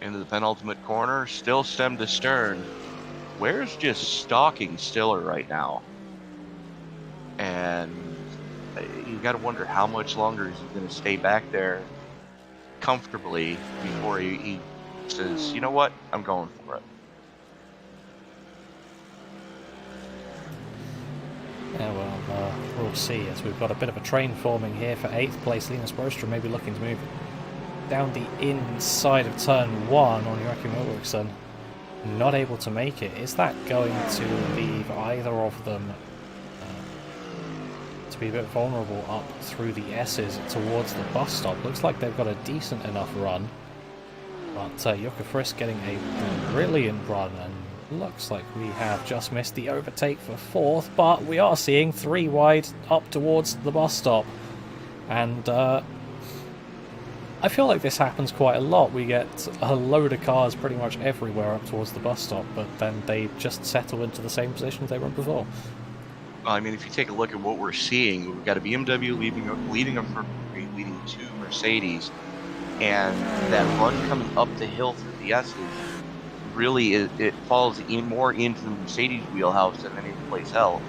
Into the penultimate corner, still stem to stern. Ware's just stalking Stiller right now. And you got to wonder how much longer is he going to stay back there comfortably before he says, you know what, I'm going for it. Yeah, well, we'll see, as we've got a bit of a train forming here for 8th place. Linus Broström maybe looking to move down the inside of turn 1 on Joachim Ulriksson. Not able to make it. Is that going to leave either of them to be a bit vulnerable up through the S's towards the bus stop? Looks like they've got a decent enough run, but Jukka Frisk getting a brilliant run, and looks like we have just missed the overtake for 4th, but we are seeing 3 wide up towards the bus stop, and I feel like this happens quite a lot. We get a load of cars pretty much everywhere up towards the bus stop, but then they just settle into the same positions they were before. Well, I mean, if you take a look at what we're seeing, we've got a BMW leading a Ferrari, leading 2 Mercedes, and that run coming up the hill through the S's really it falls more into the Mercedes wheelhouse than any place else,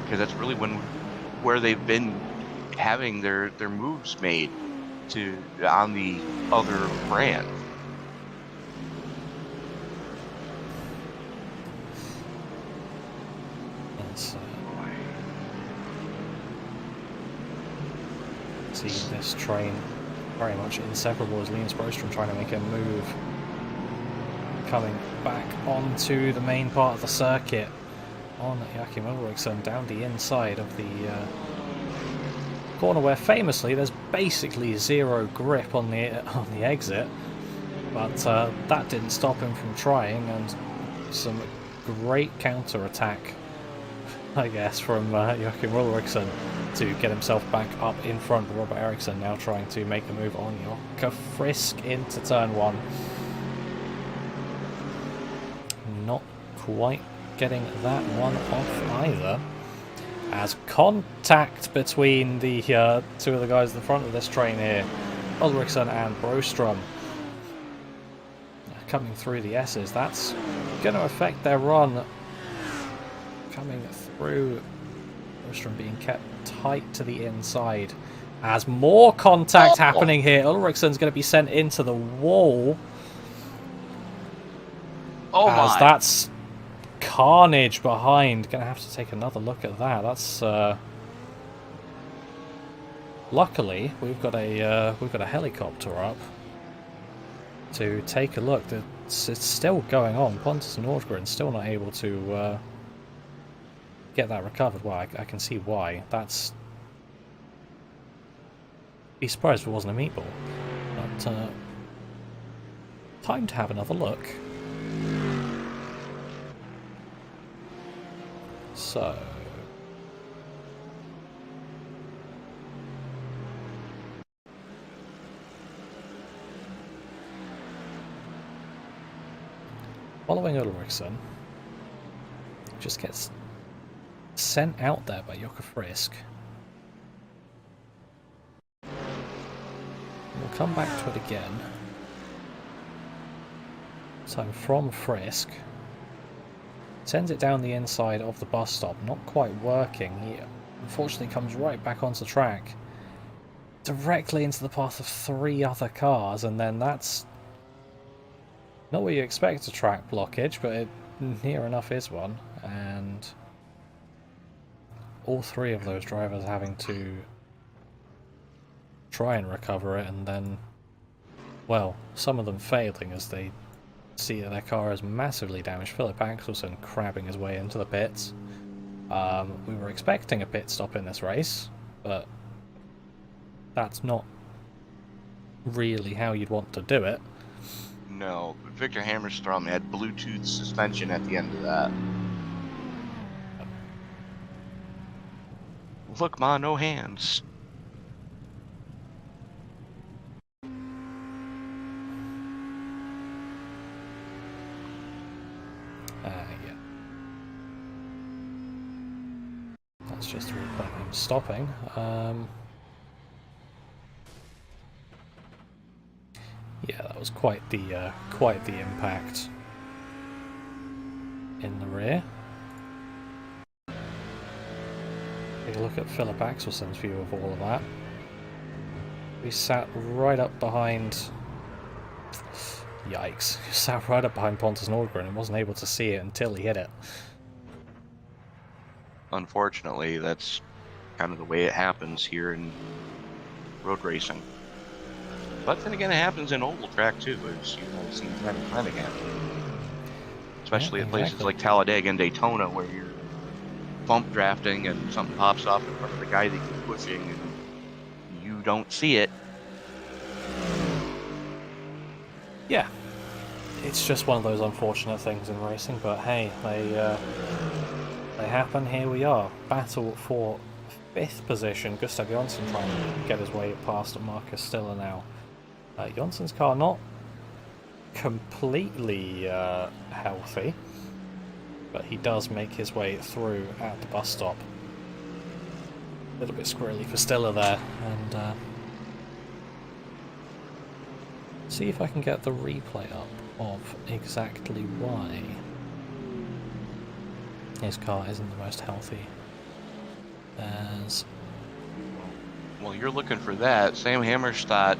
because that's really where they've been having their moves made on the other brand. See this train very much inseparable as Linus Broström trying to make a move, coming back onto the main part of the circuit on Joachim Ulriksson down the inside of the corner, where famously there's basically zero grip on the exit, but that didn't stop him from trying, and some great counter attack, I guess, from Joachim Ulriksson to get himself back up in front. Robert Eriksson now trying to make a move on Jocke Frisk into turn 1. Not quite getting that one off either, as contact between the 2 of the guys at the front of this train here, Ulriksson and Broström, coming through the S's. That's going to affect their run coming through. Broström being kept tight to the inside as more contact happening here. Ulriksson's going to be sent into the wall. As that's carnage behind. Going to have to take another look at that. That's luckily we've got a helicopter up to take a look. It's still going on. Pontus Nordgren's still not able to get that recovered. Well, I can see why. That's... Be surprised if it wasn't a meatball. But time to have another look. So... following Ulriksson, just gets sent out there by Jocke Frisk. We'll come back to it again. So from Frisk, sends it down the inside of the bus stop, not quite working. He unfortunately comes right back onto the track, directly into the path of 3 other cars, and then that's not what you expect a track blockage, but it near enough is one, and all 3 of those drivers having to try and recover it, and then, well, some of them failing as they see that their car is massively damaged. Philip Axelsson crabbing his way into the pits. We were expecting a pit stop in this race, but that's not really how you'd want to do it. No, Victor Hammerstrom had Bluetooth suspension at the end of that. Look, ma, no hands. Yeah. That's just him stopping. Yeah, that was quite the impact in the rear. Take a look at Philip Axelsson's view of all of that. He sat right up behind... Yikes. He sat right up behind Pontus Nordgren and wasn't able to see it until he hit it. Unfortunately, that's kind of the way it happens here in road racing. But then again, it happens in oval track too, as you've seen time and time again. Especially at places like Talladega and Daytona, where you're bump drafting and something pops off in front of the guy that you're pushing and you don't see it. Yeah. It's just one of those unfortunate things in racing, but hey, they happen. Here we are. Battle for 5th position. Gustav Jonsson trying to get his way past Marcus Stiller now. Jonsson's car not completely healthy, but he does make his way through at the bus stop. A little bit squirrely for Stiller there, and see if I can get the replay up of exactly why his car isn't the most healthy. As well, you're looking for that. Sam Hammarstedt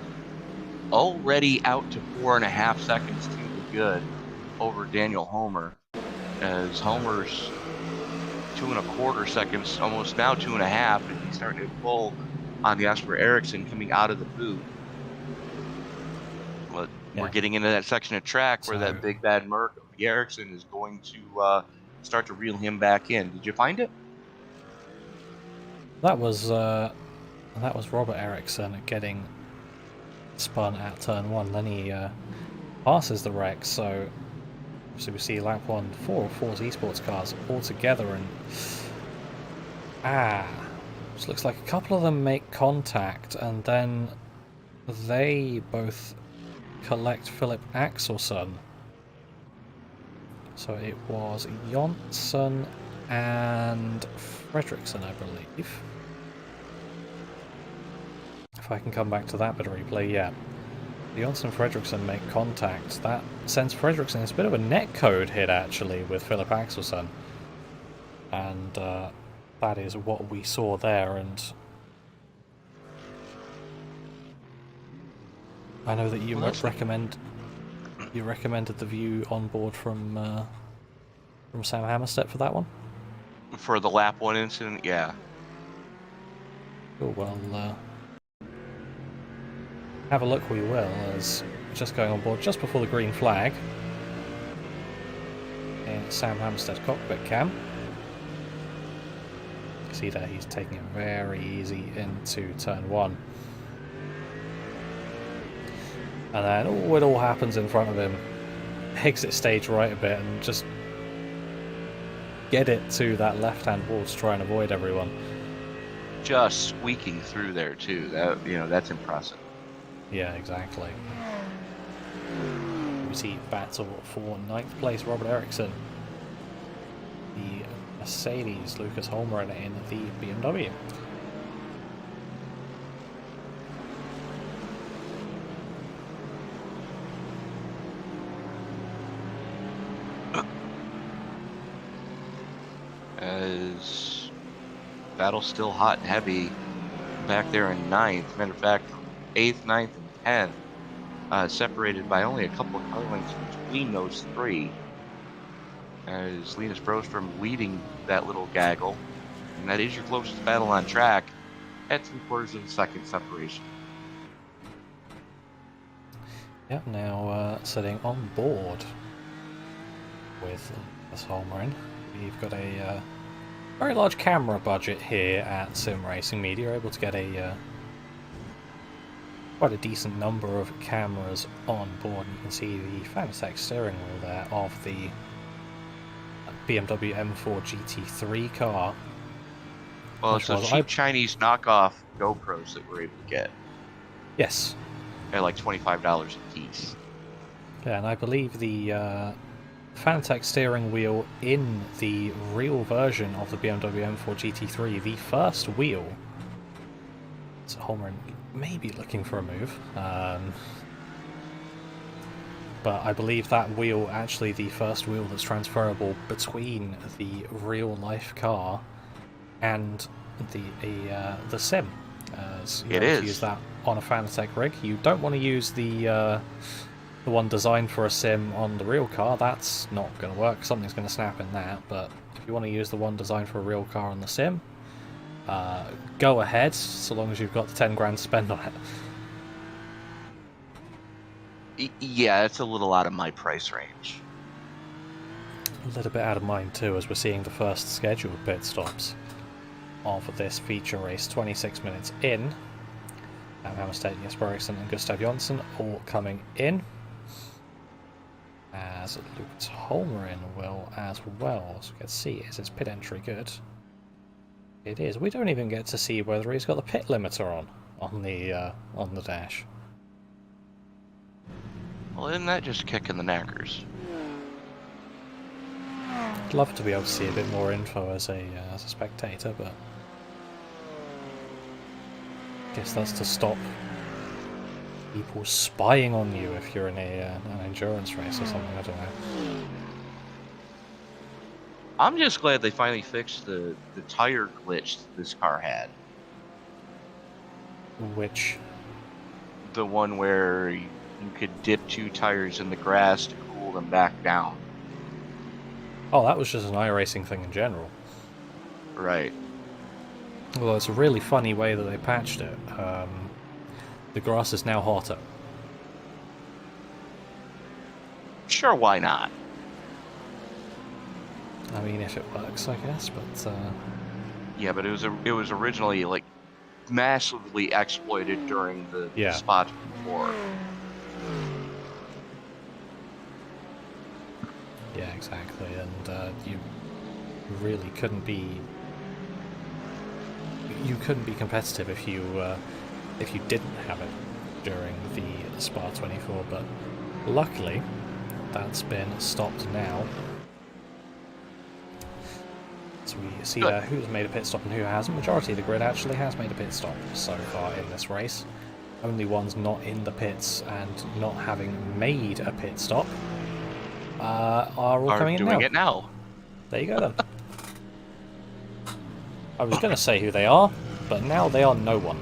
already out to 4.5 seconds to the good over Daniel Homer, as Homer's 2.25 seconds, almost now 2.5, and he's starting to pull on Jesper Eriksson coming out of the boot. But we're getting into that section of track where that big bad Merc of Eriksson is going to start to reel him back in. Did you find it? that was Robert Eriksson getting spun at turn 1. Then he passes the wreck. So we see lap 1, 4 of 4's esports cars all together, and just looks like a couple of them make contact, and then they both collect Philip Axelsson. So it was Jonsson and Fredriksson, I believe. If I can come back to that bit of replay, yeah. Jonsson and Fredriksson make contact. That sends Fredriksson. It's a bit of a netcode hit, actually, with Philip Axelsson. And that is what we saw there. And I know that you recommended the view on board from Sam Hammarstedt for that one? For the lap 1 incident, yeah. Cool, well, have a look we will, as just going on board just before the green flag in Sam Hammarstedt's cockpit cam. You see there he's taking it very easy into turn 1. And then it all happens in front of him. Exit stage right a bit and just get it to that left-hand wall to try and avoid everyone. Just squeaking through there too. That's impressive. Yeah, exactly. We see battle for 9th place, Robert Eriksson. The Mercedes, Lucas Holmgren in the BMW. As battle's still hot and heavy back there in 9th. Matter of fact, 8th, 9th, and 10th, separated by only a couple of car lengths between those three. As Linus Broström leading that little gaggle, and that is your closest battle on track at 3/4 of a second separation. Yep, now sitting on board with this Holmgren. We've got a very large camera budget here at Sim Racing Media. We're able to get quite a decent number of cameras on board. You can see the Fanatec steering wheel there of the BMW M4 GT3 car. Well, it's those cheap Chinese knockoff GoPros that we're able to get. Yes. They're like $25 a piece. Yeah, and I believe the Fanatec steering wheel in the real version of the BMW M4 GT3, the first wheel. So Holmgren may be looking for a move. But I believe that wheel, actually the first wheel that's transferable between the real life car and the sim. It is. Use that on a Fanatec rig. You don't want to use the one designed for a sim on the real car. That's not going to work. Something's going to snap in that. But if you want to use the one designed for a real car on the sim, go ahead, so long as you've got the 10 grand to spend on it. Yeah, it's a little out of my price range. A little bit out of mine too, as we're seeing the first scheduled pit stops of this feature race. 26 minutes in. Hammarstedt, Jesper Eriksson and Gustav Jonsson all coming in, as Lucas Holmgren will as well. So we can see, is his pit entry good? It is. We don't even get to see whether he's got the pit limiter on the dash. Well, isn't that just kicking the knackers? I'd love to be able to see a bit more info as a spectator, but I guess that's to stop people spying on you if you're in an endurance race or something. I don't know. I'm just glad they finally fixed the tire glitch this car had. Which? The one where you could dip 2 tires in the grass to cool them back down. Oh, that was just an iRacing thing in general. Right. Well, it's a really funny way that they patched it. The grass is now hotter. Sure, why not? I mean, if it works, I guess, but... Yeah, but it was originally, like, massively exploited during the spots before. Yeah, exactly, and you really couldn't be... You couldn't be competitive if you didn't have it during the Spa 24, but luckily that's been stopped now. So we see there who's made a pit stop and who hasn't. Majority of the grid actually has made a pit stop so far in this race. Only ones not in the pits and not having made a pit stop are all coming in now. Doing it now. There you go then. I was going to say who they are, but now they are no one.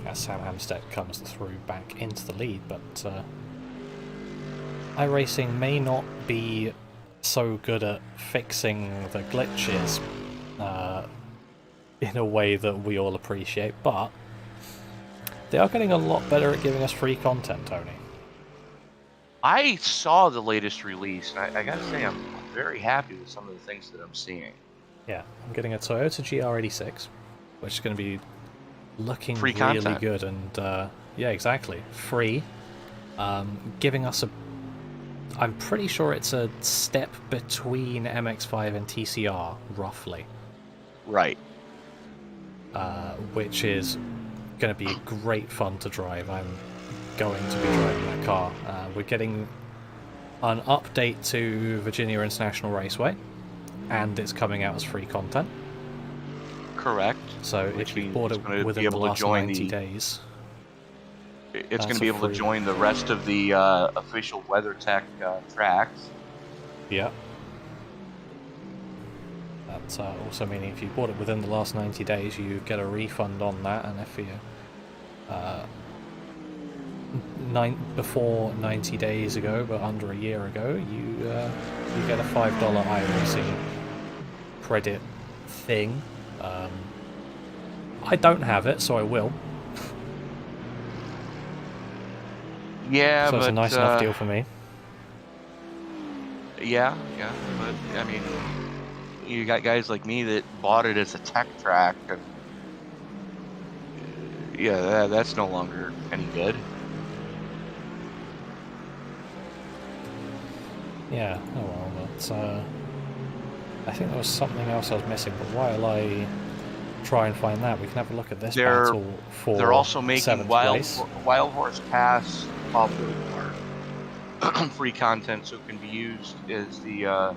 As Sam Hammarstedt comes through back into the lead, but iRacing may not be so good at fixing the glitches in a way that we all appreciate, but they are getting a lot better at giving us free content, Tony. I saw the latest release, and I gotta say I'm very happy with some of the things that I'm seeing. Yeah, I'm getting a Toyota GR86, which is going to be looking free really content. good, and yeah, exactly, free, giving us a... I'm pretty sure it's a step between MX-5 and TCR, roughly. Right. Which is going to be great fun to drive. I'm going to be driving that car. We're getting an update to Virginia International Raceway, and it's coming out as free content. Correct. So if you bought it within the last 90 days... It's going to be able to join the rest of the official WeatherTech tracks. Yeah. That's also meaning if you bought it within the last 90 days, you get a refund on that, and if you before 90 days ago, but under a year ago, you get a $5 iRacing credit thing. I don't have it, so I will. Yeah, so it's a nice enough deal for me. Yeah, but I mean, you got guys like me that bought it as a tech track, and yeah, that's no longer any good. Yeah, oh well, but I think there was something else I was missing, but while I try and find that, we can have a look at this battle for they're also making Wild Horse Pass popular free content, so it can be used as the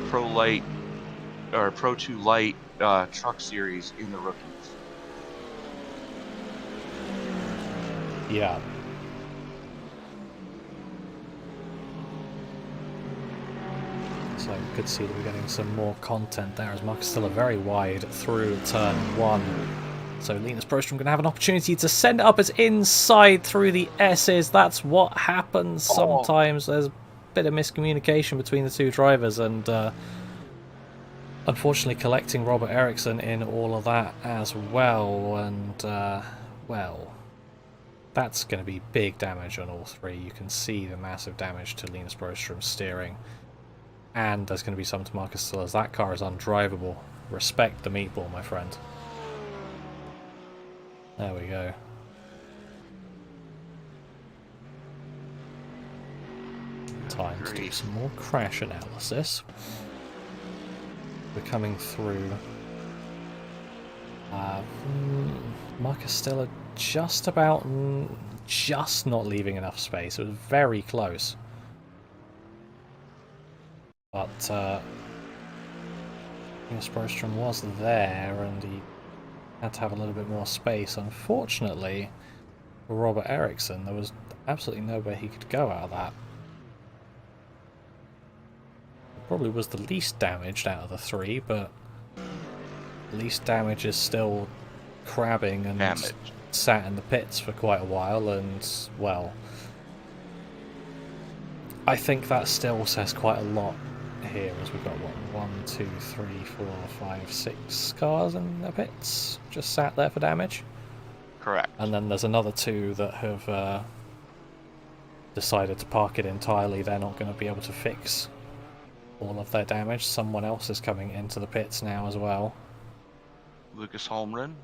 Pro Light or Pro 2 Light truck series in the rookies. Yeah. So you could see that we're getting some more content there as Marcus still very wide through turn 1. So Linus Broström going to have an opportunity to send it up as inside through the S's. That's what happens sometimes. There's a bit of miscommunication between the two drivers, and unfortunately collecting Robert Eriksson in all of that as well. And, well, that's going to be big damage on all three. You can see the massive damage to Linus Broström's steering. And there's going to be some to Marcus Still, as that car is undrivable. Respect the meatball, my friend. There we go. Time to do some more crash analysis. We're coming through. Marcus Stiller just about, just not leaving enough space. It was very close. But Jesper Eriksson was there, and he had to have a little bit more space. Unfortunately, for Robert Eriksson, there was absolutely nowhere he could go out of that. Probably was the least damaged out of the three, but least damage is still crabbing and sat in the pits for quite a while, and, well, I think that still says quite a lot here, as we've got, what, 1, 2, 3, 4, 5, 6 cars in the pits just sat there for damage. Correct. And then there's another 2 that have decided to park it entirely. They're not going to be able to fix all of their damage. Someone else is coming into the pits now as well. Lucas Holmgren.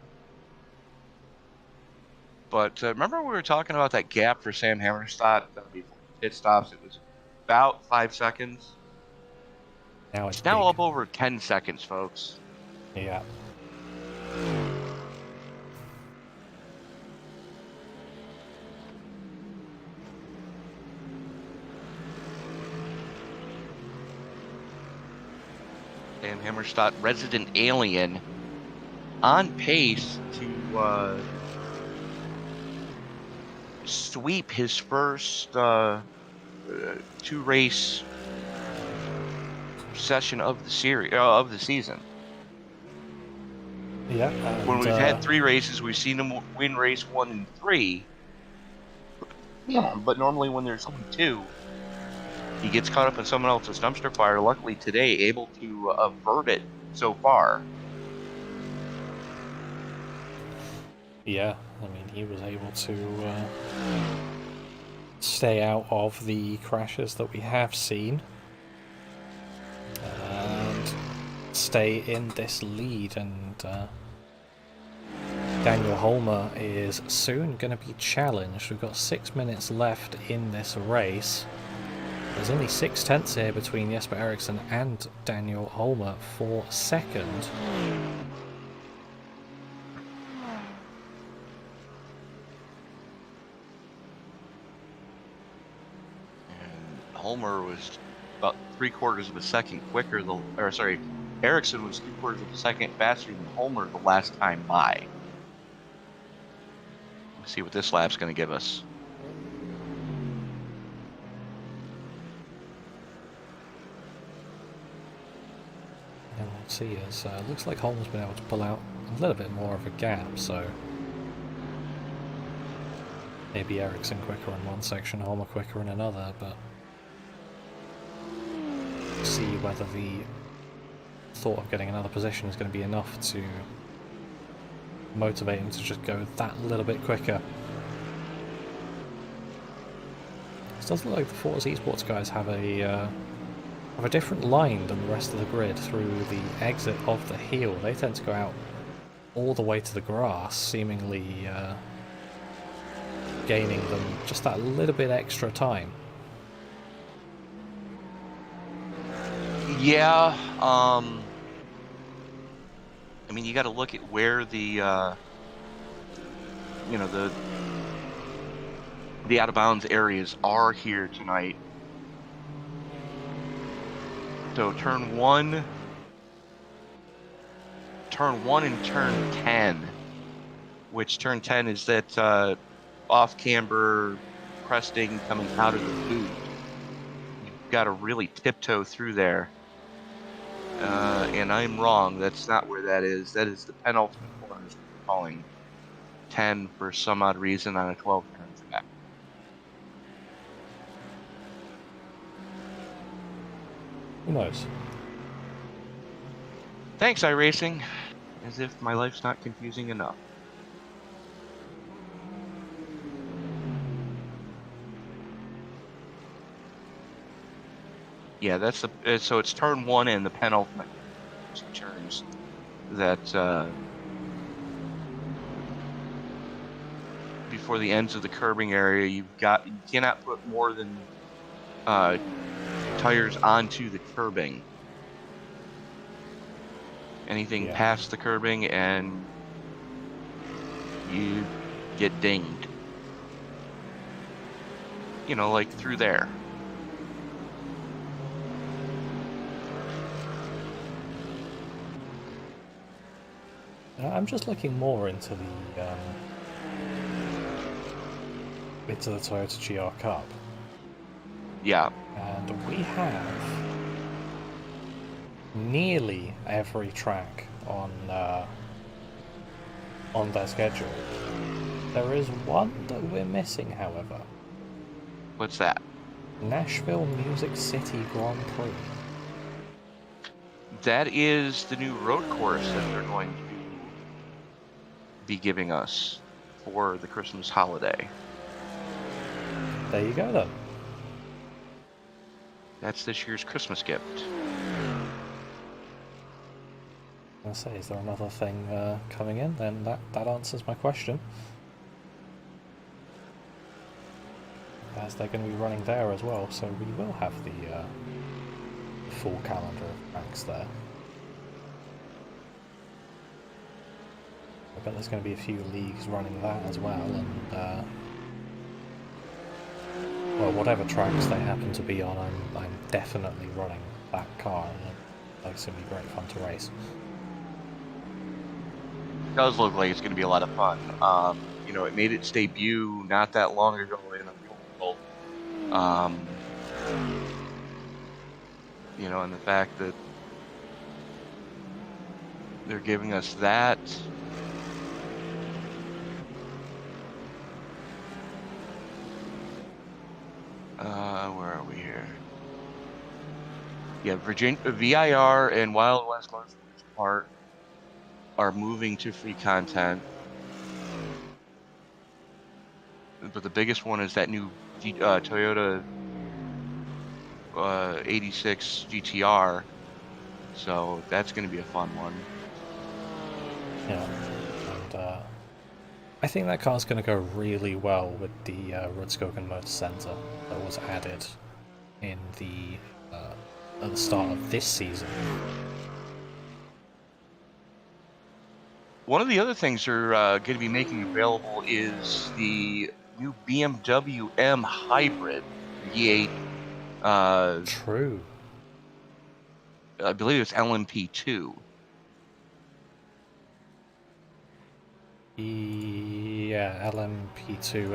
But remember we were talking about that gap for Sam Hammerstedt before pit stops? It was about 5 seconds. Now it's now up over 10 seconds, folks. Yeah. Sam Hammerstedt, resident alien, on pace to sweep his first 2-race session of the series of the season. Yeah. When we've had 3 races, we've seen him win race 1 and 3. Yeah, but normally when there's only 2, he gets caught up in someone else's dumpster fire. Luckily today, able to avert it so far. Yeah, I mean, he was able to stay out of the crashes that we have seen and stay in this lead. And Daniel Holmer is soon going to be challenged. We've got 6 minutes left in this race. There's only 6/10 here between Jesper Eriksson and Daniel Holmer for second. And Holmer was about 3/4 of a second quicker, Eriksson was 3/4 of a second faster than Holmer the last time by. Let's see what this lap's going to give us. And we'll see, as looks like Holmer's been able to pull out a little bit more of a gap, so maybe Eriksson quicker in one section, Holmer quicker in another, but see whether the thought of getting another position is going to be enough to motivate him to just go that little bit quicker. It does look like the Forza Esports guys have a different line than the rest of the grid through the exit of the heel. They tend to go out all the way to the grass, seemingly gaining them just that little bit extra time. Yeah, I mean, you got to look at where the out of bounds areas are here tonight. So turn 1 and turn 10, which turn 10 is that off camber cresting coming out of the boot. You've got to really tiptoe through there. And I'm wrong. That's not where that is. That is the penultimate corner. We're calling 10 for some odd reason on a 12 turn track. Who knows? Thanks, iRacing. As if my life's not confusing enough. Yeah, that's the so it's turn 1 and the penultimate 2 turns that before the ends of the curbing area, you cannot put more than tires onto the curbing. Anything Yeah. past the curbing and you get dinged. You know, like through there. I'm just looking more into the Toyota GR Cup, Yeah. and we have nearly every track on their schedule. There is one that we're missing, however. What's that? Nashville Music City Grand Prix. That is the new road course that they're going to be giving us for the Christmas holiday. There you go, then. That's this year's Christmas gift. I say, is there another thing coming in? Then that answers my question. As they're going to be running there as well, so we will have the full calendar of tracks there. I bet there's going to be a few leagues running that as well, and well, whatever tracks they happen to be on, I'm definitely running that car, and it's going to be great fun to race. It does look like it's going to be a lot of fun. You know, it made its debut not that long ago in April. You know, and the fact that they're giving us that. Where are we here? Yeah, Virginia, VIR and Wild West Motorsports are moving to free content. But the biggest one is that new Toyota 86 GTR. So that's going to be a fun one. Yeah, and I think that car's going to go really well with the Rudskogen Motor Center that was added in at the start of this season. One of the other things they're going to be making available is the new BMW M Hybrid V8. True. I believe it's LMP2. Yeah, LMP2,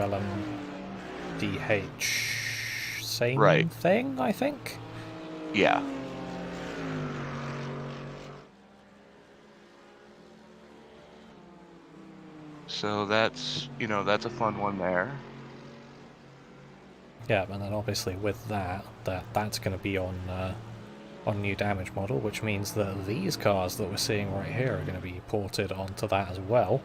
LMDH, same Right. thing, I think. Yeah. So that's, you know, that's a fun one there. Yeah, and then obviously with that's going to be on new damage model, which means that these cars that we're seeing right here are going to be ported onto that as well,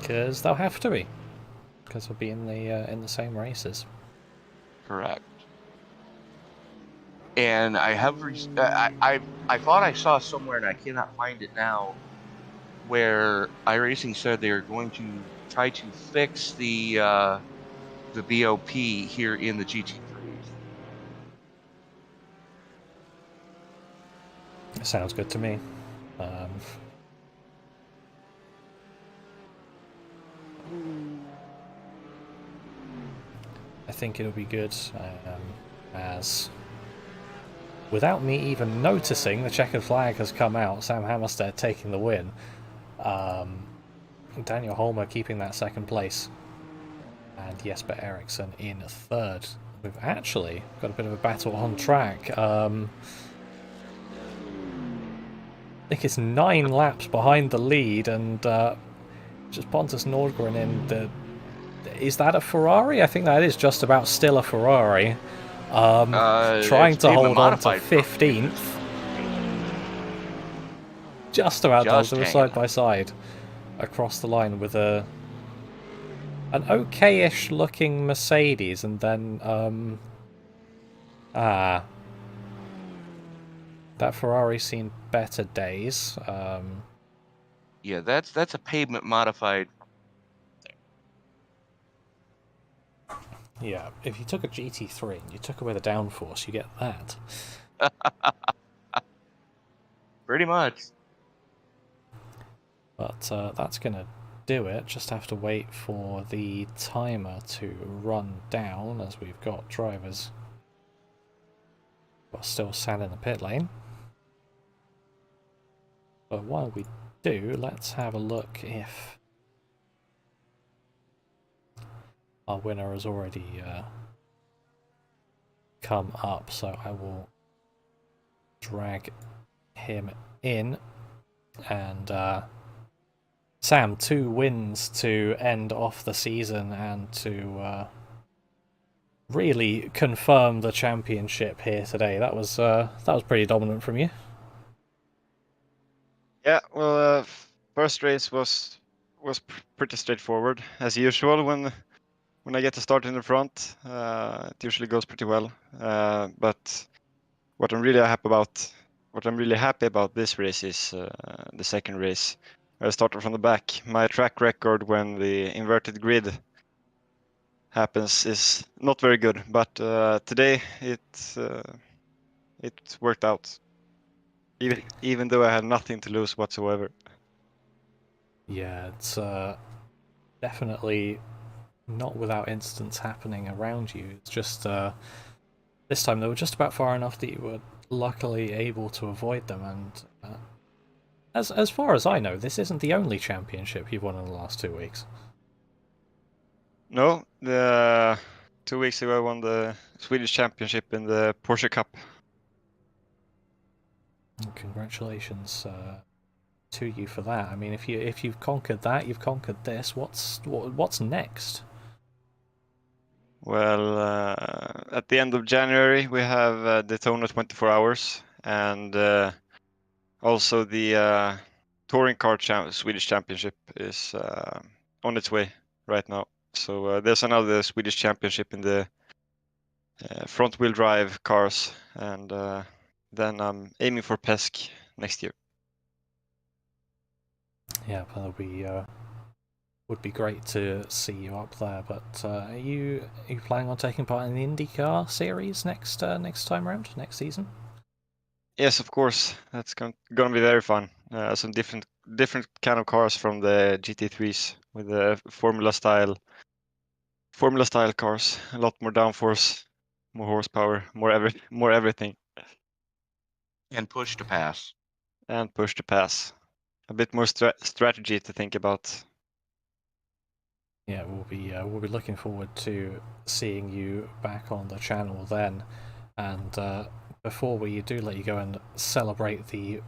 because they'll have to be, because they'll be in the same races. Correct. And I have I thought I saw somewhere, and I cannot find it now, where iRacing said they are going to try to fix the BOP here in the GT3. Sounds good to me. I think it'll be good, as without me even noticing, the checkered flag has come out. Sam Hammarstedt taking the win. Daniel Holmer keeping that second place, and Jesper Eriksson in third. We've actually got a bit of a battle on track. I think it's 9 laps behind the lead, and just Pontus Nordgren in the... Is that a Ferrari? I think that is just about still a Ferrari. Trying to hold on to 15th. Just about does. They were side by side across the line with an okay-ish looking Mercedes, and then that Ferrari's seen better days. Yeah, that's a pavement modified. Yeah, if you took a GT3 and you took away the downforce, you get that. pretty much. But that's going to do it. Just have to wait for the timer to run down as we've got drivers who are still sat in the pit lane. But while we do, let's have a look if our winner has already come up. So I will drag him in. And Sam, 2 wins to end off the season and to really confirm the championship here today. That was pretty dominant from you. Yeah, well, first race was pretty straightforward as usual. When I get to start in the front, it usually goes pretty well. But what I'm really happy about this race is the second race. I started from the back. My track record when the inverted grid happens is not very good, but today it worked out. Even though I had nothing to lose whatsoever. Yeah, it's definitely not without incidents happening around you. It's just this time they were just about far enough that you were luckily able to avoid them. And as far as I know, this isn't the only championship you've won in the last 2 weeks. No, the 2 weeks ago I won the Swedish championship in the Porsche Cup. Congratulations to you for that. I mean, if you've conquered that, you've conquered this. What's next? Well, at the end of January we have Daytona 24 Hours, and also the touring car Swedish championship is on its way right now. So there's another Swedish championship in the front-wheel drive cars, and then I'm aiming for Pesk next year. Yeah, that'll be would be great to see you up there. But are you planning on taking part in the IndyCar series next time around, next season? Yes, of course. That's gonna be very fun. Some different kind of cars from the GT3s with the Formula style cars. A lot more downforce, more horsepower, more everything. And push to pass. And push to pass. A bit more strategy to think about. Yeah, we'll be looking forward to seeing you back on the channel then. And before we do let you go and celebrate the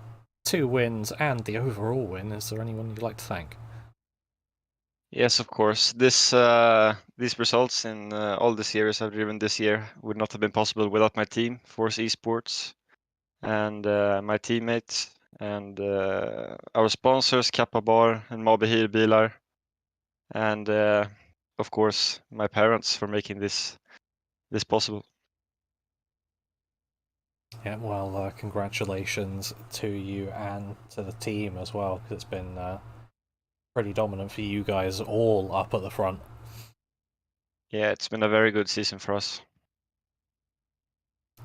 2 wins and the overall win, is there anyone you'd like to thank? Yes, of course. These results in all the series I've driven this year would not have been possible without my team, Force Esports, and my teammates, and our sponsors, Kappa Bar and Mabe Hyrbilar, and of course my parents for making this possible. Yeah, well, congratulations to you and to the team as well, because it's been pretty dominant for you guys all up at the front. Yeah, it's been a very good season for us.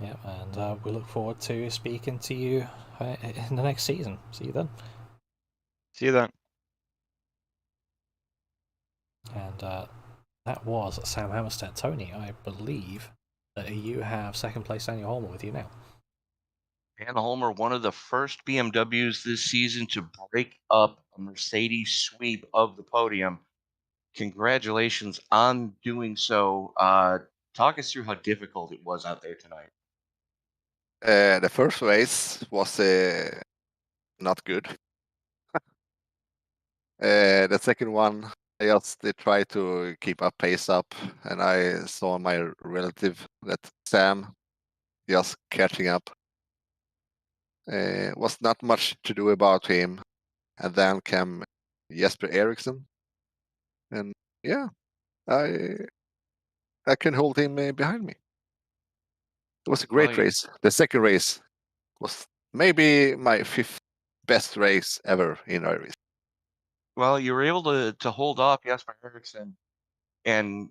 Yeah, and we look forward to speaking to you in the next season. See you then. See you then. And that was Sam Hammarstedt. Tony, I believe that you have second place Daniel Holmer with you now. Daniel Holmer, one of the first BMWs this season to break up a Mercedes sweep of the podium. Congratulations on doing so. Talk us through how difficult it was out there tonight. The first race was not good. The second one, I just tried to keep my pace up, and I saw my relative, that Sam, just catching up. Was not much to do about him, and then came Jesper Eriksson, and yeah, I can hold him behind me. It was a great race. The second race was maybe my 5th best race ever in iRacing. Well, you were able to hold off Jesper Eriksson, and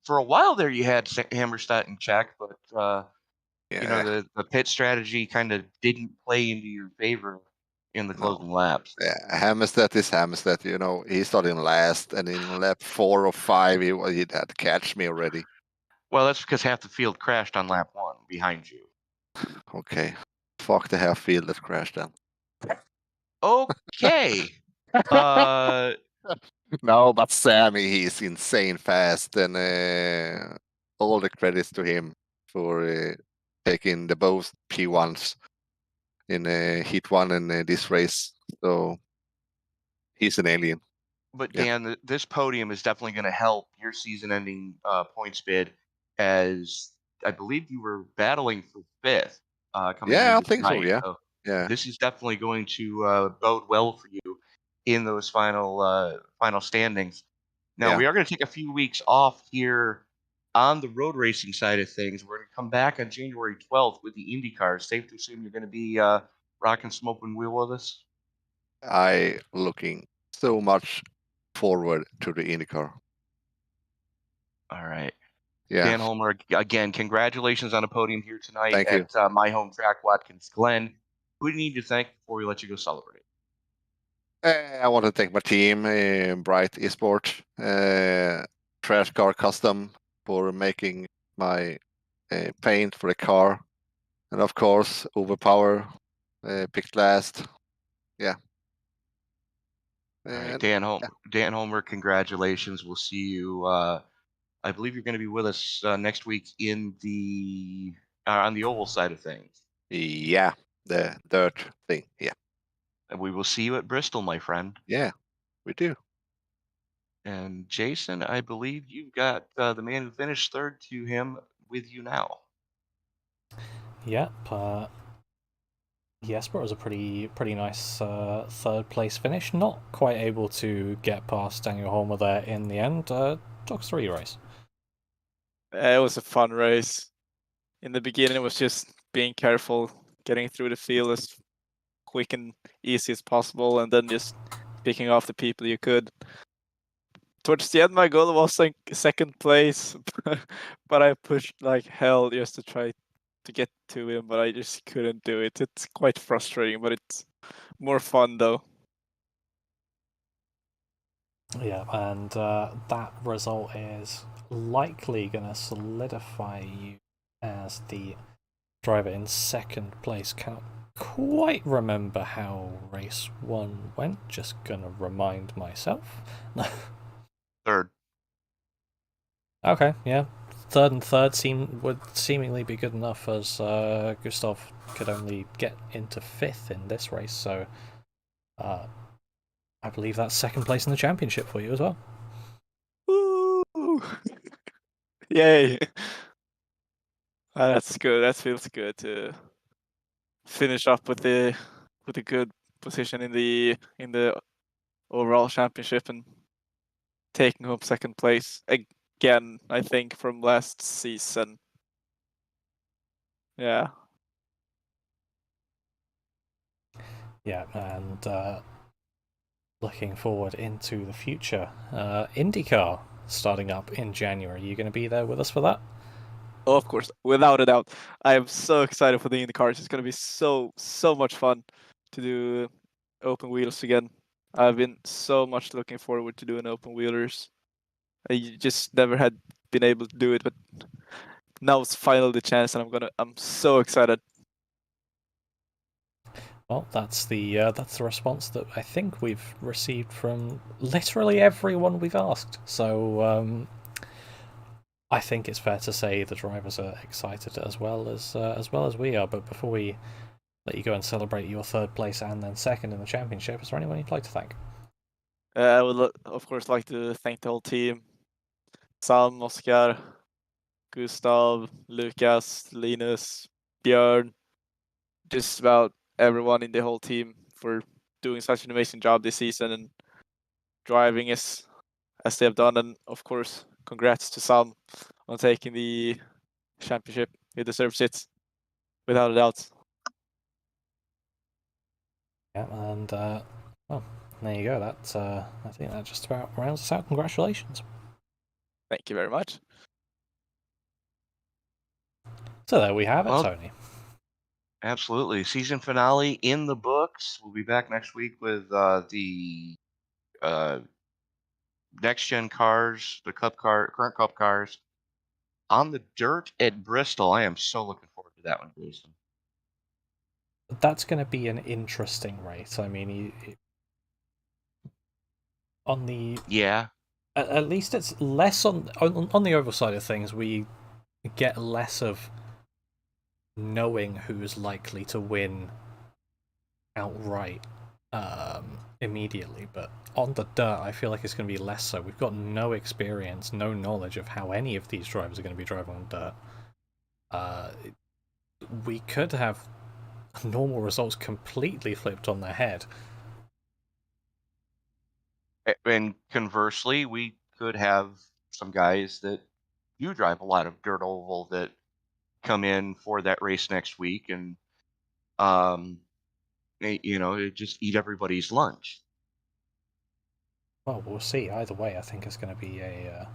for a while there you had Hammarstedt in check, but Yeah. you know the pit strategy kind of didn't play into your favor. in the No. closing laps. Yeah, Hammarstedt is Hammarstedt. He started in last, and in lap 4 or 5, he had to catch me already. Well, that's because half the field crashed on lap 1 behind you. Okay, fuck the half field that crashed then. Okay. uh, No, but Sammy, he's insane fast, and all the credits to him for taking the both P1s in Heat 1 and this race. So he's an alien. But Yeah. Dan, this podium is definitely going to help your season-ending points bid, as I believe you were battling for 5th coming Yeah, I into think so. tonight. Yeah, So yeah, this is definitely going to bode well for you in those final standings. Now Yeah. we are going to take a few weeks off here on the road racing side of things. We're going to come back on January 12th with the IndyCar. Safe to assume you're going to be rocking some open wheel with us. I looking so much forward to the IndyCar. All right. Yeah, Dan Holmer, again, congratulations on a podium here tonight Thank you. at my home track, Watkins Glen. Who do you need to thank before we let you go celebrate? I want to thank my team, Bright Esport, Trash Car Custom, for making my paint for the car, and of course Overpower, picked last. Yeah. All right, And Dan Holmer, congratulations. We'll see you. I believe you're going to be with us next week in the on the oval side of things, yeah, the dirt thing. Yeah, and we will see you at Bristol, my friend. yeah, we do. And Jason, I believe you've got the man who finished third to him with you now. Yep. Jesper was a pretty nice third place finish. Not quite able to get past Daniel Holmer there in the end. Talk us through your race. It was a fun race. In the beginning, it was just being careful, getting through the field as quick and easy as possible, and then just picking off the people you could. Towards the end, my goal was like second place, but I pushed like hell just to try to get to him, but I just couldn't do it. It's quite frustrating, but it's more fun though. Yeah, and that result is likely going to solidify you as the driver in second place. Cannot quite remember how race 1 went. Just going to remind myself. Third. Okay, yeah. Third and third would seemingly be good enough, as Gustav could only get into 5th in this race, so I believe that's second place in the championship for you as well. Woo! Yay! That's good. That feels good to finish up with a good position in the overall championship and taking home second place again. I think from last season. Yeah. Yeah, and looking forward into the future, IndyCar starting up in January. Are you going to be there with us for that? Oh, of course, without a doubt. I am so excited for the IndyCars. It's going to be so much fun to do open wheels again. I've been so much looking forward to doing open wheelers. I just never had been able to do it, but now it's finally the chance, and I'm so excited. Well, that's the response that I think we've received from literally everyone we've asked. So I think it's fair to say the drivers are excited as well as we are. But before we let you go and celebrate your third place and then second in the championship, is there anyone you'd like to thank? I would of course like to thank the whole team: Sam, Oscar, Gustav, Lucas, Linus, Björn, just about everyone in the whole team for doing such an amazing job this season and driving as they have done. And of course, congrats to Sam on taking the championship. He deserves it, without a doubt. Yeah, and well, there you go. That I think that just about rounds us out. Congratulations. Thank you very much. So there we have it, Well, Tony. Absolutely. Season finale in the books. We'll be back next week with the next gen cars, the current Cup cars on the dirt at Bristol. I am so looking forward to that one, Jason. That's going to be an interesting race. I mean, on the Yeah, at least it's less on the oval side of things. We get less of knowing who's likely to win outright immediately, but on the dirt, I feel like it's going to be less so. We've got no experience, no knowledge of how any of these drivers are going to be driving on dirt. We could have normal results completely flipped on their head. and conversely, we could have some guys that do drive a lot of dirt oval that come in for that race next week, and it just eat everybody's lunch. Well, we'll see. Either way, I think it's going to be a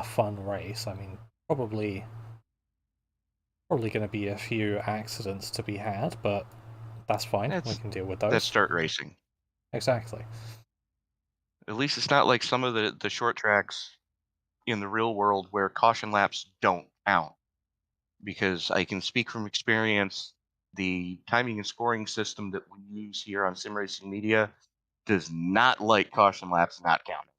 fun race. I mean, probably going to be a few accidents to be had, but that's fine. We can deal with those. That's dirt racing. Exactly. At least it's not like some of the short tracks in the real world where caution laps don't count. Because I can speak from experience, the timing and scoring system that we use here on Sim Racing Media does not like caution laps not counting.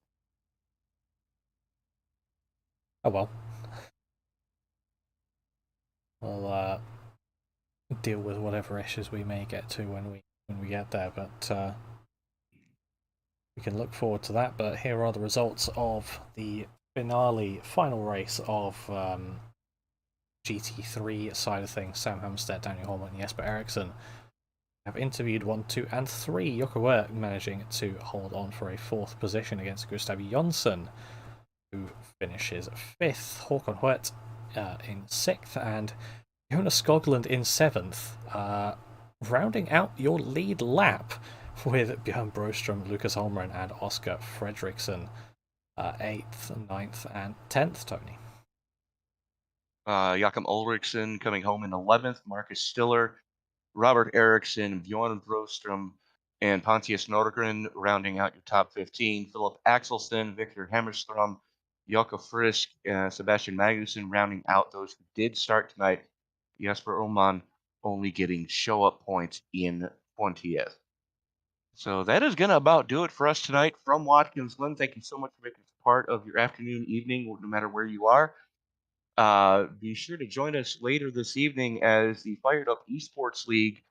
Oh well. We'll deal with whatever issues we may get to when we get there, but we can look forward to that. But here are the results of the final race of GT3 side of things. Sam Hammarstedt, Daniel Holman, and Jesper Eriksson have interviewed 1, 2, and 3. Jocke managing to hold on for a 4th position against Gustav Jonsson, who finishes 5th. Håkon Huet in 6th, and Jonas Skoglund in 7th. Rounding out your lead lap with Björn Broström, Lucas Holmgren, and Oscar Fredriksson 8th, 9th, and 10th, Tony. Joachim Ulrichsen coming home in 11th, Marcus Stiller, Robert Eriksson, Bjorn Broström, and Pontius Nordgren rounding out your top 15. Philip Axelsson, Victor Hammerstrom, Jocke Frisk, Sebastian Magnussen rounding out those who did start tonight. Jesper Ullmann only getting show-up points in 20th. So that is going to about do it for us tonight from Watkins Glen. Thank you so much for making this part of your afternoon, evening, no matter where you are. Be sure to join us later this evening as the Fired Up Esports League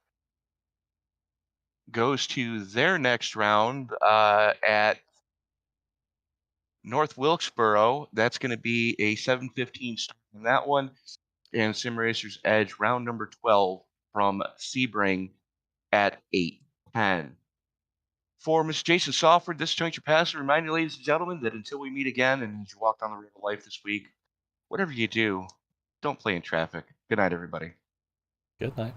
goes to their next round at North Wilkesboro. That's going to be a 7:15 start in that one. And Sim Racers Edge round number 12 from Sebring at 8:10. For Mr. Jason Sawford, this is Joint Your Passer. Remind you, ladies and gentlemen, that until we meet again and as you walk down the road of life this week, whatever you do, don't play in traffic. Good night, everybody. Good night.